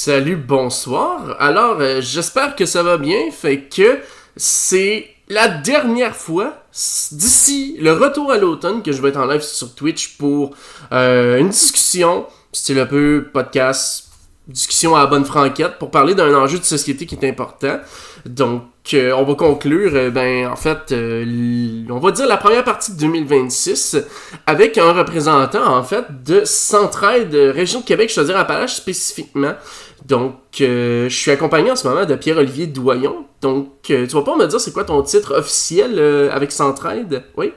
Salut, bonsoir. Alors, j'espère que ça va bien. Fait que c'est la dernière fois d'ici le retour à l'automne que je vais être en live sur Twitch pour une discussion, style un peu podcast, discussion à la bonne franquette pour parler d'un enjeu de société qui est important. Donc, on va conclure, on va dire la première partie de 2026 avec un représentant, en fait, de Centraide, région de Québec, je veux dire Appalaches spécifiquement. Donc, je suis accompagné en ce moment de Pierre-Olivier Doyon. Donc, tu vas pas me dire c'est quoi ton titre officiel avec Centraide? Oui?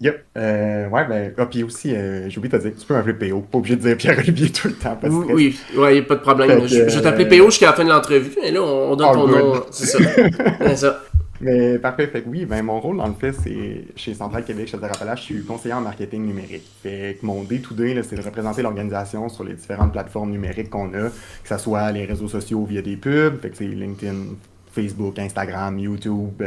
Yep. Ouais, ben, puis aussi, j'ai oublié de te dire, tu peux m'appeler PO, pas obligé de dire Pierre-Olivier tout le temps, pas de Oui, stress. oui, ouais, pas de problème. Fait que, Je vais t'appeler PO jusqu'à la fin de l'entrevue, et là, on donne all ton good. nom, c'est ça. C'est ça. Mais parfait, fait que oui, ben mon rôle dans le fait, c'est chez Central Québec, je te rappelle, je suis conseiller en marketing numérique. Fait que mon day-to-day, là, c'est de représenter l'organisation sur les différentes plateformes numériques qu'on a, que ce soit les réseaux sociaux via des pubs, fait que c'est LinkedIn, Facebook, Instagram, YouTube,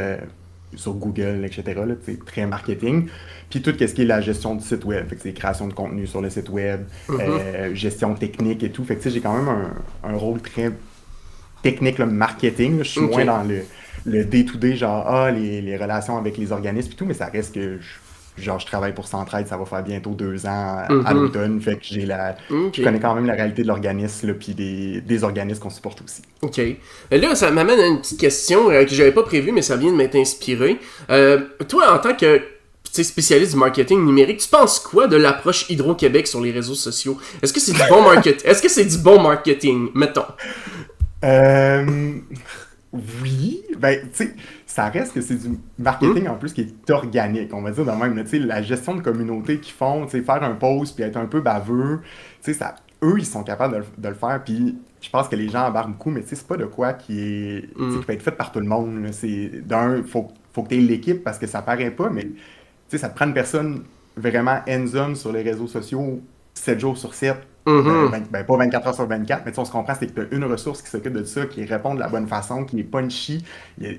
sur Google, etc. Là, c'est très marketing. Puis tout ce qui est la gestion du site web, fait que c'est création de contenu sur le site web, Mhm. gestion technique et tout. Fait que tu sais, j'ai quand même un rôle très technique, le marketing. Là. Je suis Ok. moins dans le day-to-day, genre, les relations avec les organismes et tout, mais ça reste que je travaille pour Centraide, ça va faire bientôt 2 ans à Mhm. l'automne, fait que Ok. je connais quand même la réalité de l'organisme, là, puis des organismes qu'on supporte aussi. Ok. Là, ça m'amène à une petite question que j'avais pas prévue, mais ça vient de m'être inspiré. Toi, en tant que spécialiste du marketing numérique, tu penses quoi de l'approche Hydro-Québec sur les réseaux sociaux? Est-ce que c'est du bon marketing? Est-ce que c'est du bon marketing, mettons? Euh, oui, ben, tu sais, ça reste que c'est du Hmm? marketing en plus qui est organique, on va dire de même. Tu sais, la gestion de communauté qu'ils font, tu sais, faire un post puis être un peu baveux, tu sais, eux, ils sont capables de le faire. Puis je pense que les gens embarquent beaucoup, mais tu sais, c'est pas de quoi tu sais, Hmm. qui peut être fait par tout le monde. Là. Faut que tu aies l'équipe parce que ça paraît pas, mais tu sais, ça te prend une personne vraiment hands-on sur les réseaux sociaux 7 jours sur 7 Mhm. pas 24 heures sur 24, mais tu sais, on se comprend, c'est que tu as une ressource qui s'occupe de ça, qui répond de la bonne façon, qui est punchy.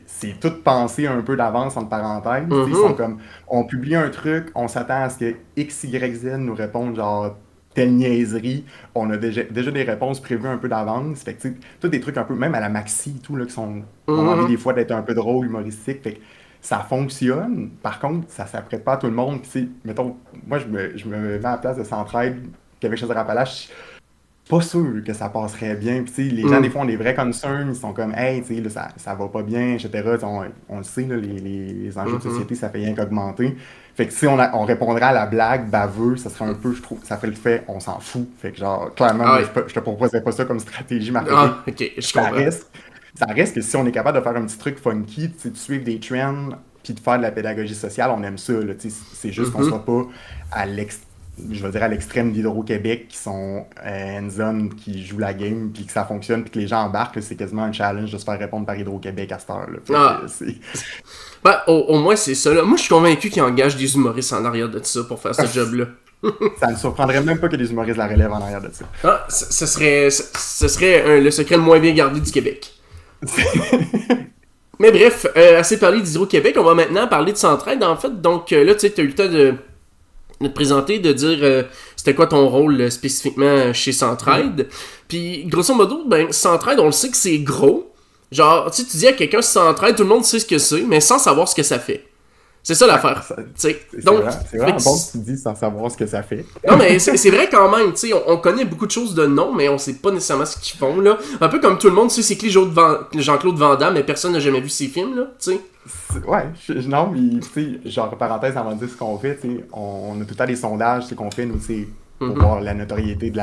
C'est tout pensé un peu d'avance, entre parenthèses. Tu sais, ils sont Mhm. comme, on publie un truc, on s'attend à ce que X, Y, Z nous répondent genre telle niaiserie. On a déjà des réponses prévues un peu d'avance. Fait que, tu sais, tous des trucs un peu, même à la maxi, tout, là, ont envie des Mhm. fois d'être un peu drôle, humoristique. Fait que ça fonctionne. Par contre, ça s'apprête pas à tout le monde. Puis, tu sais, mettons, moi, je me mets à la place de Centraide, Québec chose de Rappalache, pas sûr que ça passerait bien. Puis, tu sais, les gens, des Mhm. fois, ont des vrais concerns. Ils sont comme, hey, tu sais, là, ça va pas bien, etc. Tu sais, on le sait, là, les enjeux de Mhm. société, ça fait rien qu'augmenter. Fait que si on répondrait à la blague baveux, ça serait un peu, je trouve, ça ferait le fait, on s'en fout. Fait que, genre, clairement, Ah moi, ouais. je te proposerais pas ça comme stratégie marketing. Ah, ok, je Ça comprends. reste, ça reste que si on est capable de faire un petit truc funky, tu sais, de suivre des trends, puis de faire de la pédagogie sociale, on aime ça. Là, tu sais, c'est juste qu'on Mhm. soit pas à je vais dire à l'extrême d'Hydro-Québec qui sont hands-on, qui jouent la game, puis que ça fonctionne, puis que les gens embarquent, là, c'est quasiment un challenge de se faire répondre par Hydro-Québec à cette heure-là. Fait que Ah. Ben, au moins, c'est ça, là. Moi, je suis convaincu qu'ils engagent des humoristes en arrière de ça pour faire ce job-là. ça ne surprendrait même pas que des humoristes la relèvent en arrière de ça. Ah, ce serait le secret le moins bien gardé du Québec. Mais bref, assez parlé d'Hydro-Québec, on va maintenant parler de Centraide, en fait. Donc là, tu sais, tu as eu le temps de te présenter, de dire c'était quoi ton rôle spécifiquement chez Mhm. Centraide. Puis, grosso modo, ben, Centraide, on le sait que c'est gros. Genre, tu sais, tu dis à quelqu'un Centraide, tout le monde sait ce que c'est, mais sans savoir ce que ça fait. C'est ça Ouais, l'affaire. Tu sais. Donc, c'est fait vraiment que bon que tu dis sans savoir ce que ça fait. non, mais c'est vrai quand même, tu sais, on connaît beaucoup de choses de nom, mais on sait pas nécessairement ce qu'ils font, là. Un peu comme tout le monde sait c'est qui Jean-Claude Van Damme, mais personne n'a jamais vu ses films, là, tu sais. Ouais, non, mais tu sais, genre, parenthèse avant de dire ce qu'on fait, tu sais, on a tout le temps des sondages, c'est qu'on fait, nous, tu sais, pour Mhm. voir la notoriété de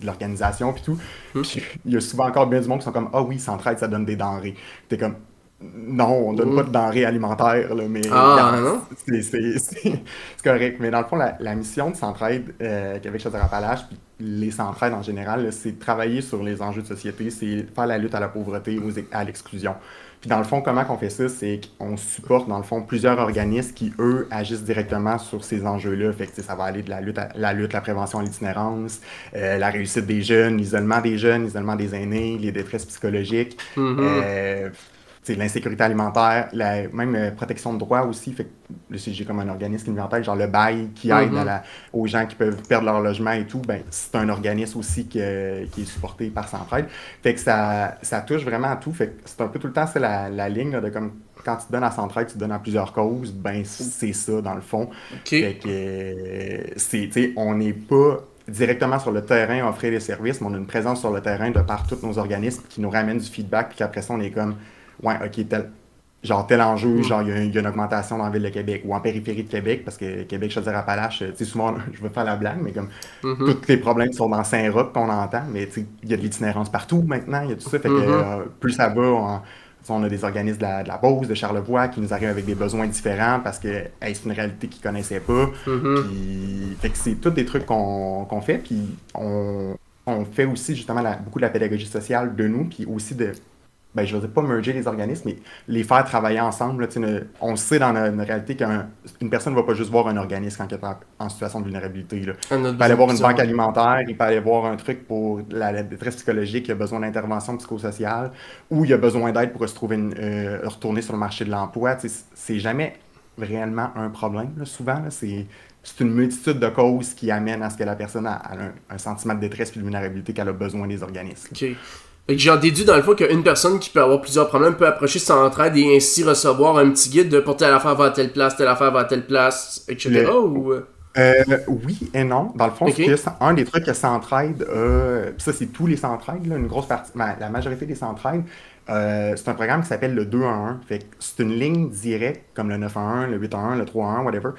l'organisation, puis tout. Puis il y a souvent encore bien du monde qui sont comme, ah oui, Centraide, ça donne des denrées. T'es comme, non, on donne pas Mhm. de denrées alimentaires, là, mais Ah, regarde, non? c'est correct. Mais dans le fond, la mission de Centraide, qu'avec Chaudière-Appalaches, puis les Centraides en général, là, c'est de travailler sur les enjeux de société, c'est faire la lutte à la pauvreté, à l'exclusion. Puis dans le fond, comment qu'on fait ça? C'est qu'on supporte, dans le fond, plusieurs organismes qui, eux, agissent directement sur ces enjeux-là. Fait que, tu sais, ça va aller de la prévention à l'itinérance, la réussite des jeunes, l'isolement des jeunes, l'isolement des aînés, les détresses psychologiques. Mhm. Euh, l'insécurité alimentaire, même protection de droits aussi. Fait que là, si j'ai comme un organisme qui me vient en tête, genre le bail qui aide Mhm. aux gens qui peuvent perdre leur logement et tout, ben, c'est un organisme aussi qui est supporté par Centraide. Fait que ça touche vraiment à tout. Fait que c'est un peu tout le temps c'est la ligne là, de comme quand tu te donnes à Centraide, tu te donnes à plusieurs causes, ben c'est ça dans le fond. OK. Fait que tu sais, on n'est pas directement sur le terrain à offrir les services, mais on a une présence sur le terrain de par tous nos organismes qui nous ramènent du feedback, puis qu'après ça, on est comme, ouais, ok, tel enjeu, Mhm. genre, il y a une augmentation dans la ville de Québec ou en périphérie de Québec, parce que Québec, Chaudière-Appalaches, tu sais, souvent, je veux faire la blague, mais comme, Mhm. tous les problèmes sont dans Saint-Roch qu'on entend, mais tu sais, il y a de l'itinérance partout maintenant, il y a tout ça, fait que Mhm. plus ça va, on a des organismes de la Beauce, de Charlevoix qui nous arrivent avec des besoins différents parce que hey, c'est une réalité qu'ils ne connaissaient pas. Mhm. Puis, fait que c'est tous des trucs qu'on fait. Puis, on fait aussi justement beaucoup de la pédagogie sociale de nous, puis aussi ben, je ne veux dire pas merger les organismes, mais les faire travailler ensemble. Là, tu sais, on sait dans notre réalité qu'une personne ne va pas juste voir un organisme quand elle est en situation de vulnérabilité. Là. On a Il peut aller besoin de voir une plusieurs, banque ouais. alimentaire, il peut aller voir un truc pour la détresse psychologique, il a besoin d'intervention psychosociale, ou il a besoin d'aide pour se trouver retourner sur le marché de l'emploi. Tu sais, c'est jamais réellement un problème. Là, souvent, là, c'est une multitude de causes qui amènent à ce que la personne a un sentiment de détresse et de vulnérabilité qu'elle a besoin des organismes. OK. Fait que j'en déduis dans le fond qu'une personne qui peut avoir plusieurs problèmes peut approcher Centraide et ainsi recevoir un petit guide de pour telle affaire va à telle place, telle affaire va à telle place, etc. Le, Ou. oui et non. Dans le fond, OK. un des trucs que Centraide puis ça, c'est tous les Centraides, là, une grosse partie, la majorité des Centraides, c'est un programme qui s'appelle le 211. Fait que c'est une ligne directe, comme le 911, le 811, le 311, whatever.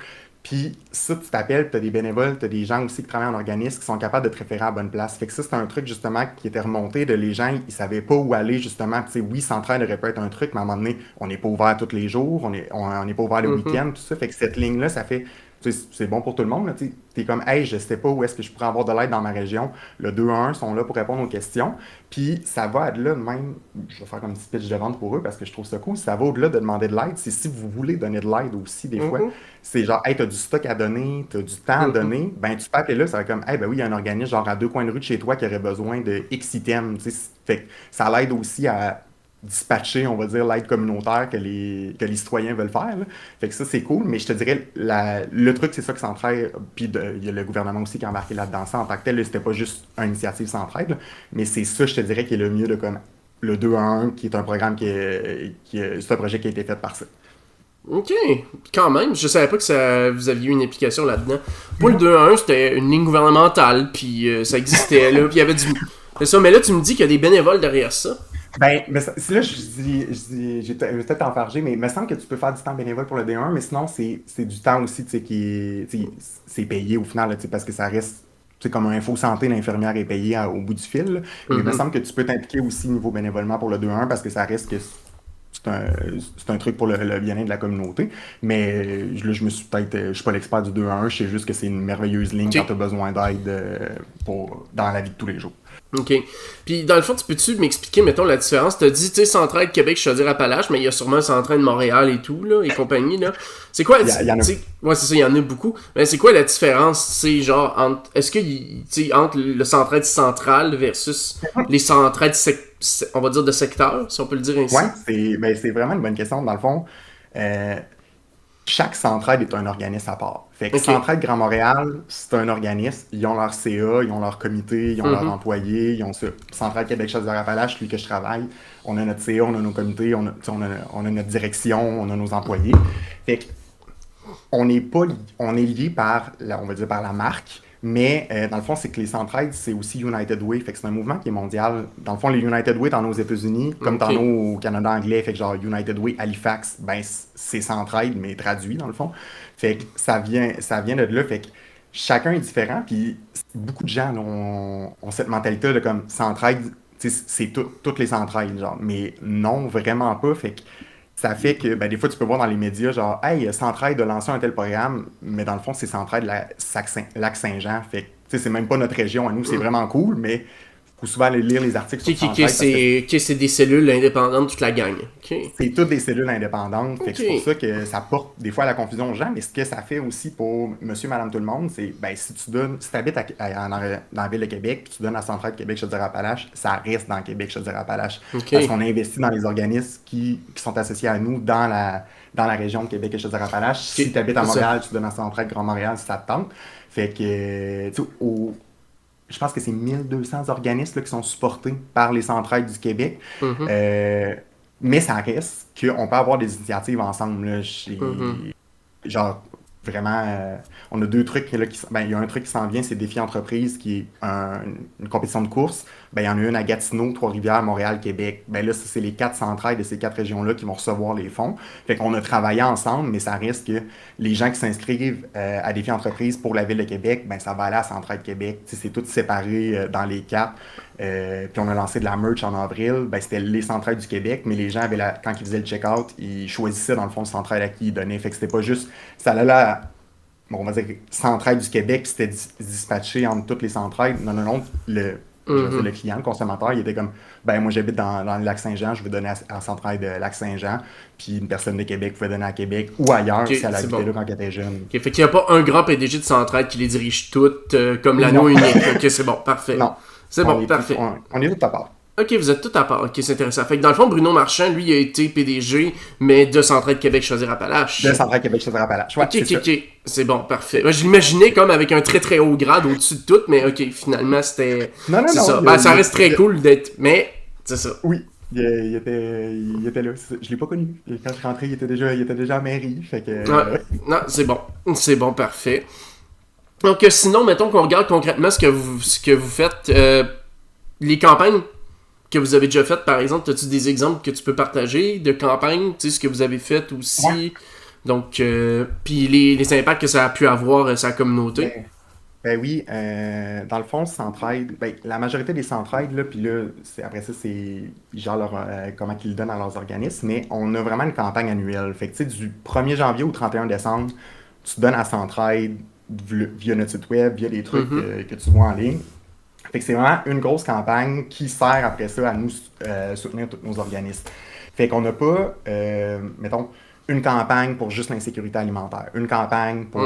Puis ça, tu t'appelles, tu as des bénévoles, tu as des gens aussi qui travaillent en organisme qui sont capables de te référer à la bonne place. Fait que ça, c'est un truc justement qui était remonté de les gens, ils savaient pas où aller justement. Tu sais, oui, Centraide aurait pu être un truc, mais à un moment donné, on n'est pas ouvert tous les jours, on n'est pas ouvert le Mhm. week-end, tout ça. Fait que cette ligne-là, ça fait tu sais, c'est bon pour tout le monde. Tu es comme, hey, je sais pas où est-ce que je pourrais avoir de l'aide dans ma région. Le 2-1 sont là pour répondre aux questions. Puis ça va au-delà de même, je vais faire comme un petit pitch de vente pour eux parce que je trouve ça cool. Ça va au-delà de demander de l'aide. C'est si vous voulez donner de l'aide aussi, des fois. Mhm. C'est genre, hey, t'as du stock à donner, t'as du temps à Mhm. donner. Ben, tu peux appeler là, ça va comme, hey, ben oui, il y a un organisme genre à 2 coins de rue de chez toi qui aurait besoin de X items. Tu sais, fait que ça l'aide aussi à dispatcher, on va dire, l'aide communautaire que les citoyens veulent faire. Là. Fait que ça, c'est cool, mais je te dirais, le truc, c'est ça que Centraide, puis il y a le gouvernement aussi qui a embarqué là-dedans. Ça, en tant que tel, là, c'était pas juste une initiative Centraide, là, mais c'est ça, je te dirais, qui est le mieux de comme le 2 à 1, qui est un programme c'est un projet qui a été fait par ça. OK. Quand même, je savais pas que vous aviez eu une implication là-dedans. Pour le 2-1, c'était une ligne gouvernementale, puis ça existait, là, puis il y avait du. C'est ça, mais là, tu me dis qu'il y a des bénévoles derrière ça. Ben, mais c'est là, je vais peut-être enfarger, mais il me semble que tu peux faire du temps bénévole pour le D1, mais sinon, c'est du temps aussi, tu sais, tu sais, c'est payé au final, là, tu sais, parce que ça reste, tu sais, comme un info santé, l'infirmière est payée au bout du fil, là. Mais il me Mhm. semble que tu peux t'impliquer aussi niveau bénévolement pour le 2-1 parce que ça reste que c'est un, c'est un truc pour le bien-être de la communauté. Mais là, je suis pas l'expert du 2-1, je sais juste que c'est une merveilleuse ligne quand OK. tu as besoin d'aide dans la vie de tous les jours. OK. Puis, dans le fond, tu peux-tu m'expliquer, mettons, la différence? T'as dit, tu sais, Centraide Québec, Chaudière-Appalaches, mais il y a sûrement un Centraide Montréal et tout, là, et compagnie, là. C'est quoi, tu Il y en a. sais, ouais, c'est ça, il y en a beaucoup. Mais c'est quoi la différence, tu sais, genre, entre, est-ce que, tu sais, entre le Centraide central versus les Centraides, on va dire, de secteur, si on peut le dire Ouais, ainsi? c'est vraiment une bonne question. Dans le fond, euh, chaque centraide est un organisme à part. Fait que OK. Centraide Grand Montréal, c'est un organisme. Ils ont leur CA, ils ont leur comité, ils ont leurs Mhm. employés, ils ont ça. Centraide Québec Chaudière-Appalaches, celui que je travaille, on a notre CA, on a nos comités, on a notre direction, on a nos employés. Fait que on est pas, on est lié par, on va dire par la marque, mais dans le fond, c'est que les Centraides, c'est aussi United Way. Fait que c'est un mouvement qui est mondial. Dans le fond, les United Way, t'en as aux États-Unis, comme t'en as OK. au Canada anglais. Fait que genre United Way, Halifax, ben c'est Centraide, mais traduit dans le fond. Fait que ça vient de là. Fait que chacun est différent. Puis beaucoup de gens là, ont cette mentalité de comme Centraide, tu sais, c'est toutes les Centraides, genre. Mais non, vraiment pas. Fait que ça fait que ben, des fois, tu peux voir dans les médias, genre, hey, Centraide de lancer un tel programme, mais dans le fond, c'est Centraide Lac-Saint-Jean. Fait que, tu sais, c'est même pas notre région à nous, c'est vraiment cool, mais faut souvent aller lire les articles sur Centraide. C'est des cellules indépendantes, toute la gang. C'est toutes des cellules indépendantes. Fait que c'est pour ça que ça porte des fois à la confusion aux gens. Mais ce que ça fait aussi pour monsieur, madame, tout le monde, c'est si tu habites dans la ville de Québec, puis tu donnes à Centraide Québec Chaudière-Appalaches, ça reste dans Québec Chaudière-Appalaches. Parce qu'on investit dans les organismes qui sont associés à nous dans la région de Québec et Chaudière-Appalaches. Si tu habites à Montréal, tu donnes à Centraide Grand Montréal si ça te tente. Fait que, je pense que c'est 1200 organismes là, qui sont supportés par les Centraides du Québec. Mais ça reste qu'on peut avoir des initiatives ensemble. Là, genre, vraiment, on a deux trucs là, il y a un truc qui s'en vient, c'est Défi Entreprise, qui est une compétition de course. Il y en a une à Gatineau, Trois-Rivières, Montréal, Québec. Là, c'est les 4 centrales de ces 4 régions-là qui vont recevoir les fonds. Fait qu'on a travaillé ensemble, mais ça reste que les gens qui s'inscrivent à Défi Entreprise pour la Ville de Québec, ça va aller à Centraide Québec. C'est tout séparé dans les 4. Puis on a lancé de la merch en avril. C'était les Centraides du Québec, mais les gens avaient quand ils faisaient le check-out, ils choisissaient dans le fond le Centraide à qui ils donnaient. Fait que c'était pas juste... Ça allait là, on va dire Centraide du Québec, puis c'était dispatché entre toutes les Centraides. Non. Le client, le consommateur, il était comme, moi j'habite dans le Lac-Saint-Jean, je veux donner à Centraide Lac-Saint-Jean, puis une personne de Québec pouvait donner à Québec ou ailleurs si elle habitait là quand elle était jeune. Fait qu'il n'y a pas un grand PDG de Centraide qui les dirige toutes comme l'anneau unique. Ok, c'est bon, parfait. Non. C'est bon, parfait. On est tout à part. Ok, vous êtes tout à part. Ok, c'est intéressant. Fait que dans le fond, Bruno Marchand, lui, il a été PDG, mais de Centraide Québec Chaudière-Appalaches. De Centraide Québec Chaudière-Appalaches. Ouais, ok. C'est bon, parfait. Moi, je l'imaginais comme avec un très très haut grade au-dessus de tout, mais ok, finalement, c'était. Non. Ça, ça reste très cool d'être. Mais, c'est ça. Oui. Il était là. Je l'ai pas connu. Quand je suis rentré, il était déjà à mairie. Fait que... Non, c'est bon. C'est bon, parfait. Donc, sinon, mettons qu'on regarde concrètement ce que vous faites. Les campagnes que vous avez déjà faites, par exemple, as-tu des exemples que tu peux partager de campagnes, tu sais, ce que vous avez fait aussi, donc, puis les impacts que ça a pu avoir sur la communauté? Oui, dans le fond, Centraide, la majorité des Centraides, là, puis là, après ça, c'est genre comment qu'ils le donnent à leurs organismes, mais on a vraiment une campagne annuelle. Fait que, tu sais, du 1er janvier au 31 décembre, tu donnes à Centraide via notre site web, via des trucs que tu vois en ligne. Fait que c'est vraiment une grosse campagne qui sert après ça à nous soutenir tous nos organismes. Fait qu'on n'a pas, mettons, une campagne pour juste l'insécurité alimentaire, une campagne pour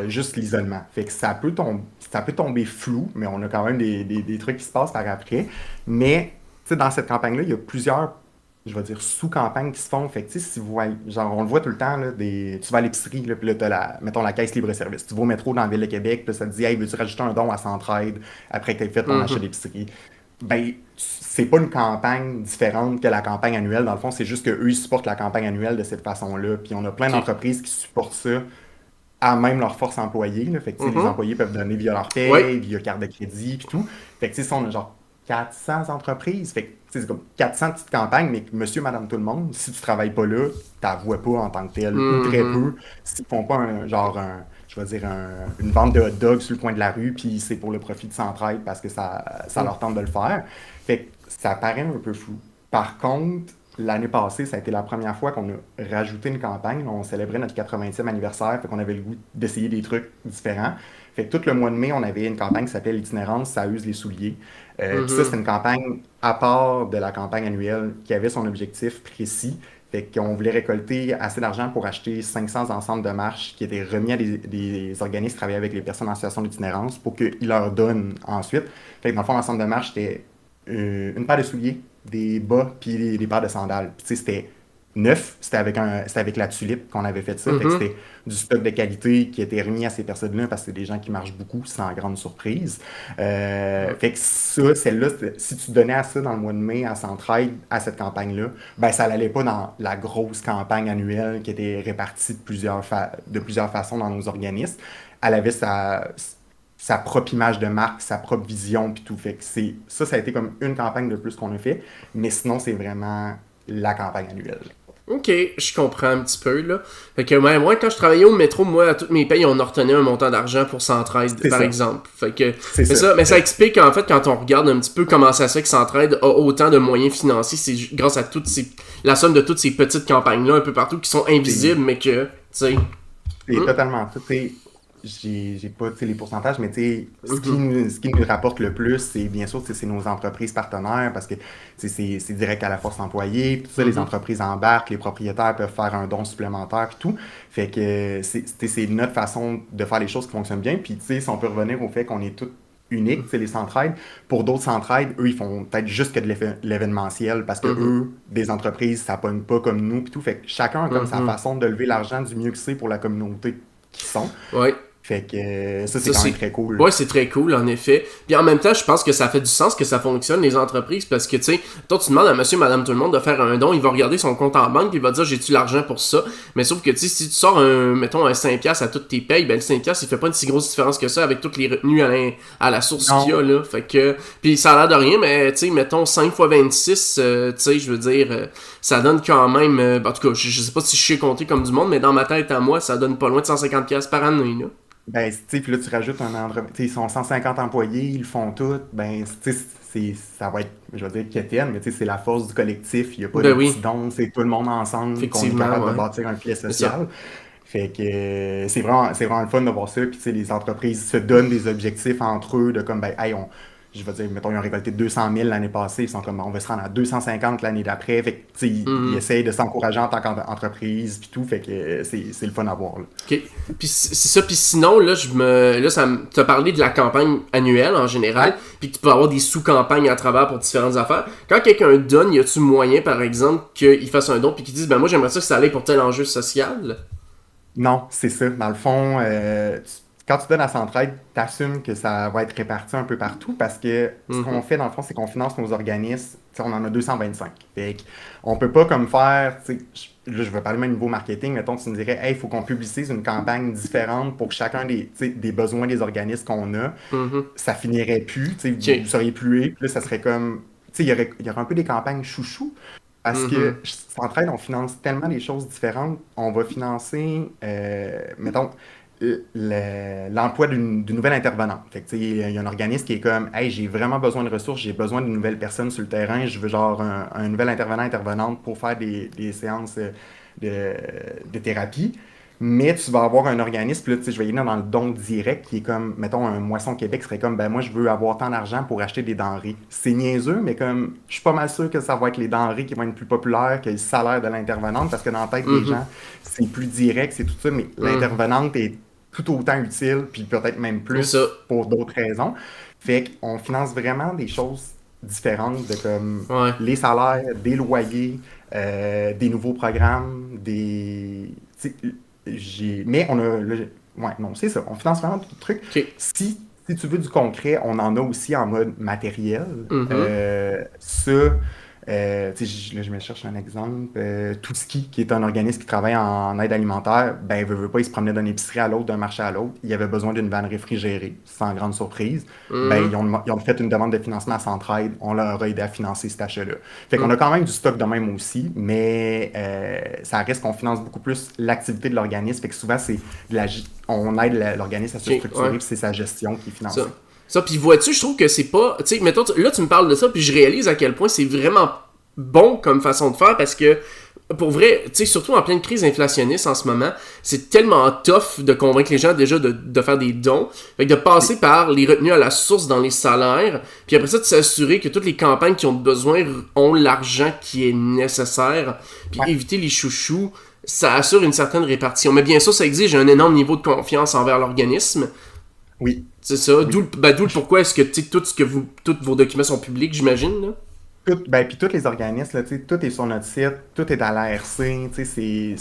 juste l'isolement. Fait que ça peut tomber flou, mais on a quand même des trucs qui se passent par après. Mais, tu sais, dans cette campagne-là, il y a plusieurs, je vais dire, sous-campagnes qui se font. Fait que, tu sais, si vous voyez, genre, on le voit tout le temps, là, tu vas à l'épicerie, là, puis là, t'as mettons, la caisse libre-service. Tu vas au métro dans la ville de Québec, puis ça te dit, hey, veux-tu rajouter un don à Centraide après que tu aies fait ton achat d'épicerie? C'est pas une campagne différente que la campagne annuelle. Dans le fond, c'est juste qu'eux, ils supportent la campagne annuelle de cette façon-là. Puis on a plein d'entreprises qui supportent ça à même leur force employée. Là. Fait que, les employés peuvent donner via leur paye, via carte de crédit, puis tout. Fait que, on a genre 400 entreprises. Fait que, c'est comme 400 petites campagnes, mais monsieur, madame, tout le monde, si tu travailles pas là, tu t'avoues pas en tant que tel, ou très peu. S'ils font pas une vente de hot dogs sur le coin de la rue, puis c'est pour le profit de Centraide parce que ça leur tente de le faire. Fait que ça paraît un peu flou. Par contre, l'année passée, ça a été la première fois qu'on a rajouté une campagne. On célébrait notre 80e anniversaire, fait qu'on avait le goût d'essayer des trucs différents. Fait que tout le mois de mai, on avait une campagne qui s'appelle L'itinérance, ça use les souliers. Puis ça, c'est une campagne à part de la campagne annuelle qui avait son objectif précis. Fait qu'on voulait récolter assez d'argent pour acheter 500 ensembles de marches qui étaient remis à des organismes qui travaillaient avec les personnes en situation d'itinérance pour qu'ils leur donnent ensuite. Fait que dans le fond, l'ensemble de marches, c'était une paire de souliers, des bas, puis des paires de sandales. Puis tu sais, c'était neuf, c'était avec la tulipe qu'on avait fait ça. Fait que c'était du stock de qualité qui était remis à ces personnes-là parce que c'est des gens qui marchent beaucoup, sans grande surprise. Fait que ça, celle-là, si tu donnais à ça dans le mois de mai à Centraide, à cette campagne-là, ça n'allait pas dans la grosse campagne annuelle qui était répartie de plusieurs façons dans nos organismes. Elle avait sa propre image de marque, sa propre vision, puis tout. Fait que ça a été comme une campagne de plus qu'on a fait, mais sinon, c'est vraiment la campagne annuelle. Ok, je comprends un petit peu, là. Fait que moi, quand je travaillais au métro, moi, à toutes mes payes, on en retenait un montant d'argent pour Centraide, par exemple. Fait que, ça explique, en fait, quand on regarde un petit peu comment ça se fait que Centraide a autant de moyens financiers, c'est grâce à la somme de toutes ces petites campagnes-là, un peu partout, qui sont invisibles, mais que, tu sais... C'est totalement tout. j'ai pas les pourcentages, mais Mhm. ce qui nous rapporte le plus, c'est bien sûr c'est nos entreprises partenaires parce que c'est direct à la force employée. Puis tout ça, les Mhm. entreprises embarquent, les propriétaires peuvent faire un don supplémentaire, puis tout. Fait que c'est notre façon de faire les choses qui fonctionnent bien. Puis si on peut revenir au fait qu'on est tous uniques, les centraides, pour d'autres centraides, eux, ils font peut-être juste que de l'événementiel parce que Mhm. eux, des entreprises, ça pogne pas comme nous, puis tout. Fait que chacun a comme sa Mhm. façon de lever l'argent du mieux que c'est pour la communauté qui sont. Ouais. Fait que ça, c'est Ça, quand même c'est. très cool. Ouais, c'est très cool, en effet. Puis en même temps, je pense que ça fait du sens que ça fonctionne, les entreprises, parce que, tu sais, toi, tu demandes à monsieur, madame, tout le monde de faire un don, il va regarder son compte en banque, puis il va dire, j'ai-tu l'argent pour ça? Mais sauf que, tu sais, si tu sors mettons, un 5$ à toutes tes payes, ben le 5$, il fait pas une si grosse différence que ça avec toutes les retenues à la source qu'il y a, Non, là. Fait que. Puis ça a l'air de rien, mais, tu sais, mettons, 5 fois 26, tu sais, je veux dire, ça donne quand même. En tout cas, je sais pas si je sais compter comme du monde, mais dans ma tête à moi, ça donne pas loin de 150$ par année, là. ben, tu sais, puis là, tu rajoutes un endroit, tu sais, ils sont 150 employés, ils le font tout, ben, tu sais, ça va être, je vais dire, quétaine, mais tu sais, c'est la force du collectif, il n'y a pas de Ben petits oui, dons, c'est tout le monde ensemble qu'on est effectivement, capable de ouais. bâtir un filet C'est ça. social. Fait que c'est vraiment le fun de voir ça. Puis, tu sais, les entreprises se donnent des objectifs entre eux de comme, ben, hey, je veux dire, mettons, ils ont récolté 200 000 l'année passée. Ils sont comme, on va se rendre à 250 l'année d'après. Fait que, tu sais, ils Mhm. essayent de s'encourager en tant qu'entreprise. Puis tout. Fait que c'est le fun à voir, là. OK. Puis c'est ça. Puis sinon, là, t'as parlé de la campagne annuelle en Ouais. général, puis que tu peux avoir des sous-campagnes à travers pour différentes affaires. Quand quelqu'un donne, y a-tu moyen, par exemple, qu'il fasse un don puis qu'il dise, ben moi, j'aimerais ça que ça aille pour tel enjeu social? Non, c'est ça. Dans le fond, quand tu donnes à Centraide, tu assumes que ça va être réparti un peu partout parce que ce qu'on Mhm. fait, dans le fond, c'est qu'on finance nos organismes. Tu sais, on en a 225. Fait on peut pas comme faire, tu sais, là, je vais parler même niveau marketing. Mettons, tu me dirais, hey, il faut qu'on publicise une campagne différente pour chacun tu sais, des besoins des organismes qu'on a. Mhm. Ça finirait plus. Tu sais, vous OK. seriez plus. Puis là, ça serait comme. Tu sais, il y aurait un peu des campagnes chouchou. Parce que Mhm. Centraide, on finance tellement des choses différentes. On va financer, mettons, l'emploi d'une nouvelle intervenante. Fait que, tu sais, il y a un organisme qui est comme, hey, j'ai vraiment besoin de ressources, j'ai besoin d'une nouvelle personne sur le terrain, je veux genre un nouvel intervenant, intervenante pour faire des séances de thérapie. Mais tu vas avoir un organisme, puis là, tu sais, je vais y aller dans le don direct, qui est comme, mettons, un Moisson Québec serait comme, ben moi, je veux avoir tant d'argent pour acheter des denrées. C'est niaiseux, mais comme, je suis pas mal sûr que ça va être les denrées qui vont être plus populaires que le salaire de l'intervenante, parce que dans la tête des Mhm. gens, c'est plus direct, c'est tout ça, mais Mhm. l'intervenante est tout autant utile, puis peut-être même C'est ça. plus pour d'autres raisons. Fait qu'on finance vraiment des choses différentes de comme Ouais. les salaires, des loyers, des nouveaux programmes, tu sais, mais on a. Ouais, non, c'est ça. On finance vraiment tout le truc. OK. Si tu veux du concret, on en a aussi en mode matériel. Mhm. Tu sais, là, je me cherche un exemple. Touski, qui est un organisme qui travaille en aide alimentaire, ben, veut pas, il se promenait d'une épicerie à l'autre, d'un marché à l'autre. Il avait besoin d'une vanne réfrigérée, sans grande surprise. Ben, Mhm. ils ont fait une demande de financement à Centraide. On leur a aidé à financer cet achat-là. Fait qu'on Mhm. a quand même du stock de même aussi, mais ça reste qu'on finance beaucoup plus l'activité de l'organisme. Fait que souvent, on aide l'organisme à se OK. Ouais. structurer, puis c'est sa gestion qui est Ça. financée. Ça, puis vois-tu, je trouve que c'est pas. Tu sais, mettons, là, tu me parles de ça, puis je réalise à quel point c'est vraiment bon comme façon de faire parce que, pour vrai, tu sais, surtout en pleine crise inflationniste en ce moment, c'est tellement tough de convaincre les gens déjà de faire des dons. Fait que de passer Oui, par les retenues à la source dans les salaires, puis après ça, de s'assurer que toutes les campagnes qui ont besoin ont l'argent qui est nécessaire, puis ouais, éviter les chouchous, ça assure une certaine répartition. Mais bien sûr, ça exige un énorme niveau de confiance envers l'organisme. oui, C'est ça. oui. D'où le pourquoi est-ce que, tu sais, tous vos documents sont publics, j'imagine, là. Ben, puis tous les organismes, là, tu sais, tout est sur notre site, tout est à l'ARC, tu sais,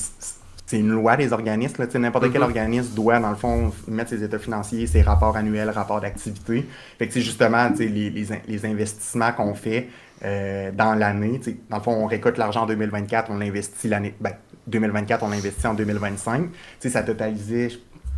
c'est une loi des organismes, là, tu sais, n'importe quel Mhm. organisme doit, dans le fond, mettre ses états financiers, ses rapports annuels, rapports d'activité. Fait que, tu sais, justement, tu sais, les investissements qu'on fait dans l'année, tu sais, dans le fond, on récolte l'argent en 2024, on l'investit l'année, ben, 2024, on l'investit en 2025. Tu sais, ça totalisait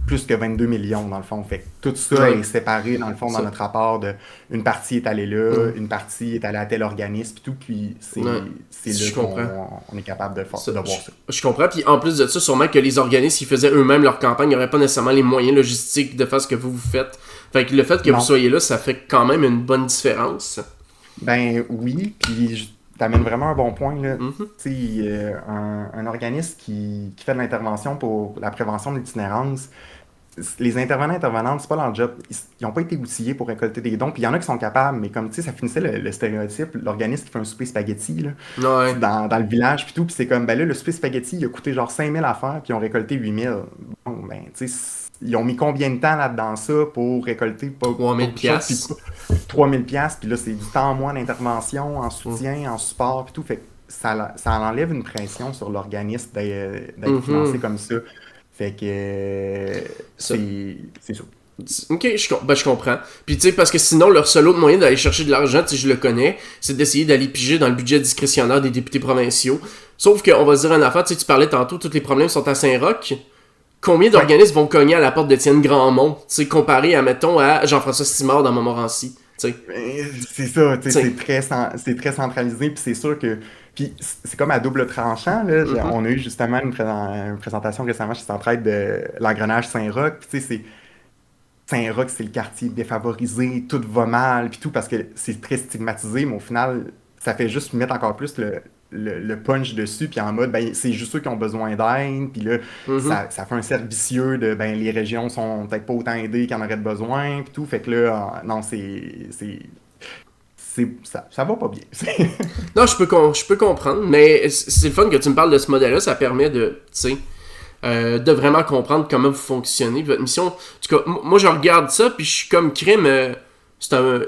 plus que 22 millions, dans le fond. Fait que tout ça Ouais. est séparé, dans le fond, dans Ça. notre rapport de une partie est allée là, Mhm. une partie est allée à tel organisme, puis tout, puis Ouais. c'est là Je comprends. qu'on est capable Ça, de voir ça. je comprends. Puis en plus de ça, sûrement que les organismes qui faisaient eux-mêmes leur campagne n'auraient pas nécessairement les moyens logistiques de faire ce que vous faites. Fait que le fait que vous Non. soyez là, ça fait quand même une bonne différence. Ben oui, puis t'amènes vraiment un bon point, là. Mhm. Tu sais, un organisme qui fait de l'intervention pour la prévention de l'itinérance, les intervenants, c'est pas leur job. Ils ont pas été outillés pour récolter des dons. Puis il y en a qui sont capables, mais comme tu sais, ça finissait le stéréotype, l'organisme qui fait un souper spaghetti là, Ouais. dans le village, puis tout. Puis c'est comme, ben là, le souper spaghetti, il a coûté genre 5 000 à faire, puis ils ont récolté 8 000. Bon, ben, tu sais, ils ont mis combien de temps là-dedans ça pour récolter pas 3000 beaucoup de choses, puis piastres. 3 000 piastres, puis là, c'est du temps en moins d'intervention, en Mm. soutien, en support, puis tout. Fait que ça enlève une pression sur l'organisme d'être financé Mhm. comme ça. Fait que Ça. c'est ça. Ok, je comprends. Puis tu sais, parce que sinon, leur seul autre moyen d'aller chercher de l'argent, tu sais, je le connais, c'est d'essayer d'aller piger dans le budget discrétionnaire des députés provinciaux. Sauf qu'on va se dire une affaire, tu sais, tu parlais tantôt, tous les problèmes sont à Saint-Roch. Combien Ouais. d'organismes vont cogner à la porte d'Étienne Grandmont, tu sais, comparé à, mettons, à Jean-François Simard dans Montmorency, tu sais. C'est ça, tu Tu sais, sais. c'est très centralisé, puis c'est sûr que. Puis c'est comme à double tranchant, là. Mhm. On a eu justement une présentation récemment chez Centraide de l'engrenage Saint-Roch, puis tu sais, Saint-Roch, c'est le quartier défavorisé, tout va mal, puis tout, parce que c'est très stigmatisé, mais au final, ça fait juste mettre encore plus le punch dessus, puis en mode, ben, c'est juste ceux qui ont besoin d'aide, puis là, Mhm. ça fait un cercle vicieux de, ben, les régions sont peut-être pas autant aidées qu'en auraient besoin, puis tout, fait que là, non, ça va pas bien. Non, je peux comprendre, mais c'est le fun que tu me parles de ce modèle-là, ça permet de, tu sais, de vraiment comprendre comment vous fonctionnez, votre mission. En tout cas, moi, je regarde ça, puis je suis comme crime, c'est un,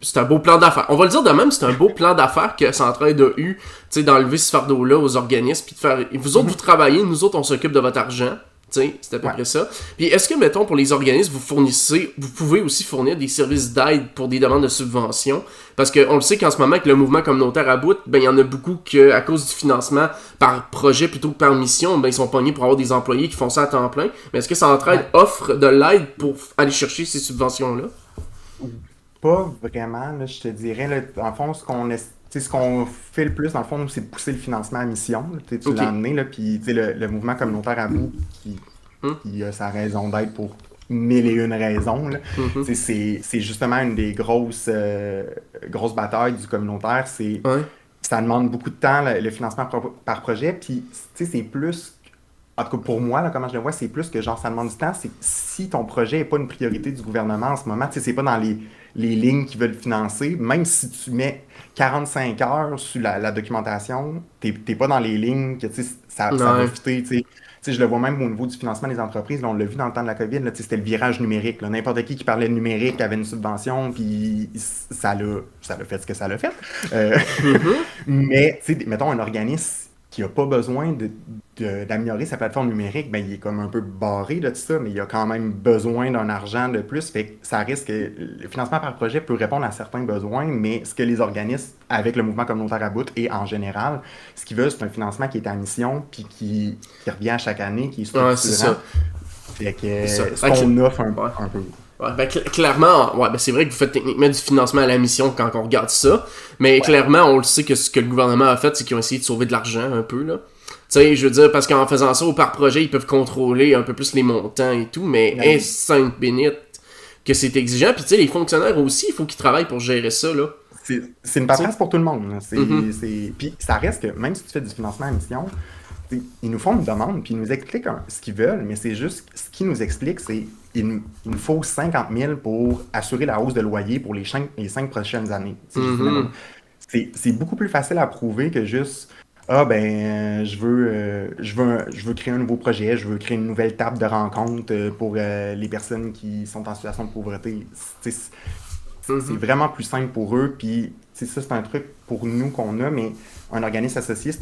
c'est un beau plan d'affaires. On va le dire de même, c'est un beau plan d'affaires que Centraide a eu, tu sais, d'enlever ce fardeau-là aux organismes, puis de faire, vous autres, vous Mhm. travaillez, nous autres, on s'occupe de votre argent. Tu sais, c'est à peu Ouais. près ça. Puis est-ce que, mettons, pour les organismes, vous pouvez aussi fournir des services d'aide pour des demandes de subventions? Parce qu'on le sait qu'en ce moment, avec le mouvement communautaire à bout, ben, il y en a beaucoup que, à cause du financement par projet plutôt que par mission, ben, ils sont pognés pour avoir des employés qui font ça à temps plein. Mais est-ce que Centraide Ouais. offre de l'aide pour aller chercher ces subventions-là? Pas vraiment, là, je te dirais. Là, en fond, tu sais, ce qu'on fait le plus, dans le fond, nous, c'est de pousser le financement à mission. Là. Tu Ok. l'as amené, là, puis tu sais, le mouvement communautaire à bout Hum, qui a sa raison d'être pour mille et une raisons. Là. mhm. Tu sais, c'est justement une des grosses batailles du communautaire. Ouais. Ça demande beaucoup de temps, le financement par projet. Puis, tu sais, c'est plus. En tout cas, pour moi, là, comment je le vois, c'est plus que genre, ça demande du temps. C'est que si ton projet n'est pas une priorité du gouvernement en ce moment, tu sais, c'est pas dans les lignes qui veulent financer, même si tu mets 45 heures sur la documentation, t'es pas dans les lignes que, tu sais, ça va Ouais. fitter, tu sais. Tu sais, je le vois même au niveau du financement des entreprises. Là, on l'a vu dans le temps de la COVID, là, tu sais, c'était le virage numérique. Là. N'importe qui parlait de numérique avait une subvention, puis ça l'a fait ce que ça l'a fait. Euh, Mhm. mais, tu sais, mettons un organisme qui n'a pas besoin d'améliorer sa plateforme numérique, ben, il est comme un peu barré de tout ça, mais il a quand même besoin d'un argent de plus. Fait que ça risque que le financement par projet peut répondre à certains besoins, mais ce que les organismes, avec le mouvement communautaire à bout et en général, ce qu'ils veulent, c'est un financement qui est à mission, puis qui revient à chaque année, qui est Ouais, c'est structurant. ça. Fait que C'est ça. ce qu'on offre Ouais. un peu. Ouais, ben, clairement, ouais, ben, c'est vrai que vous faites techniquement du financement à la mission quand on regarde ça, mais Ouais. clairement, on le sait que ce que le gouvernement a fait, c'est qu'ils ont essayé de sauver de l'argent un peu, là. Tu sais, je veux dire, parce qu'en faisant ça au par projet, ils peuvent contrôler un peu plus les montants et tout, mais Ben oui. sainte bénite que c'est exigeant. Puis tu sais, les fonctionnaires aussi, il faut qu'ils travaillent pour gérer ça, là. C'est une Tu sais. paperasse pour tout le monde. Là. Mhm. Puis ça reste que même si tu fais du financement à mission, ils nous font une demande, puis ils nous expliquent ce qu'ils veulent, mais c'est juste ce qu'ils nous expliquent, c'est il nous faut 50 000 pour assurer la hausse de loyer pour les 5 prochaines années. Tu sais, je dis Mhm. c'est beaucoup plus facile à prouver que juste ah ben je veux créer un nouveau projet, je veux créer une nouvelle table de rencontre pour les personnes qui sont en situation de pauvreté. Tu sais, c'est Mhm. vraiment plus simple pour eux. Puis, tu sais, ça, c'est un truc pour nous qu'on a, mais un organisme associé, c'est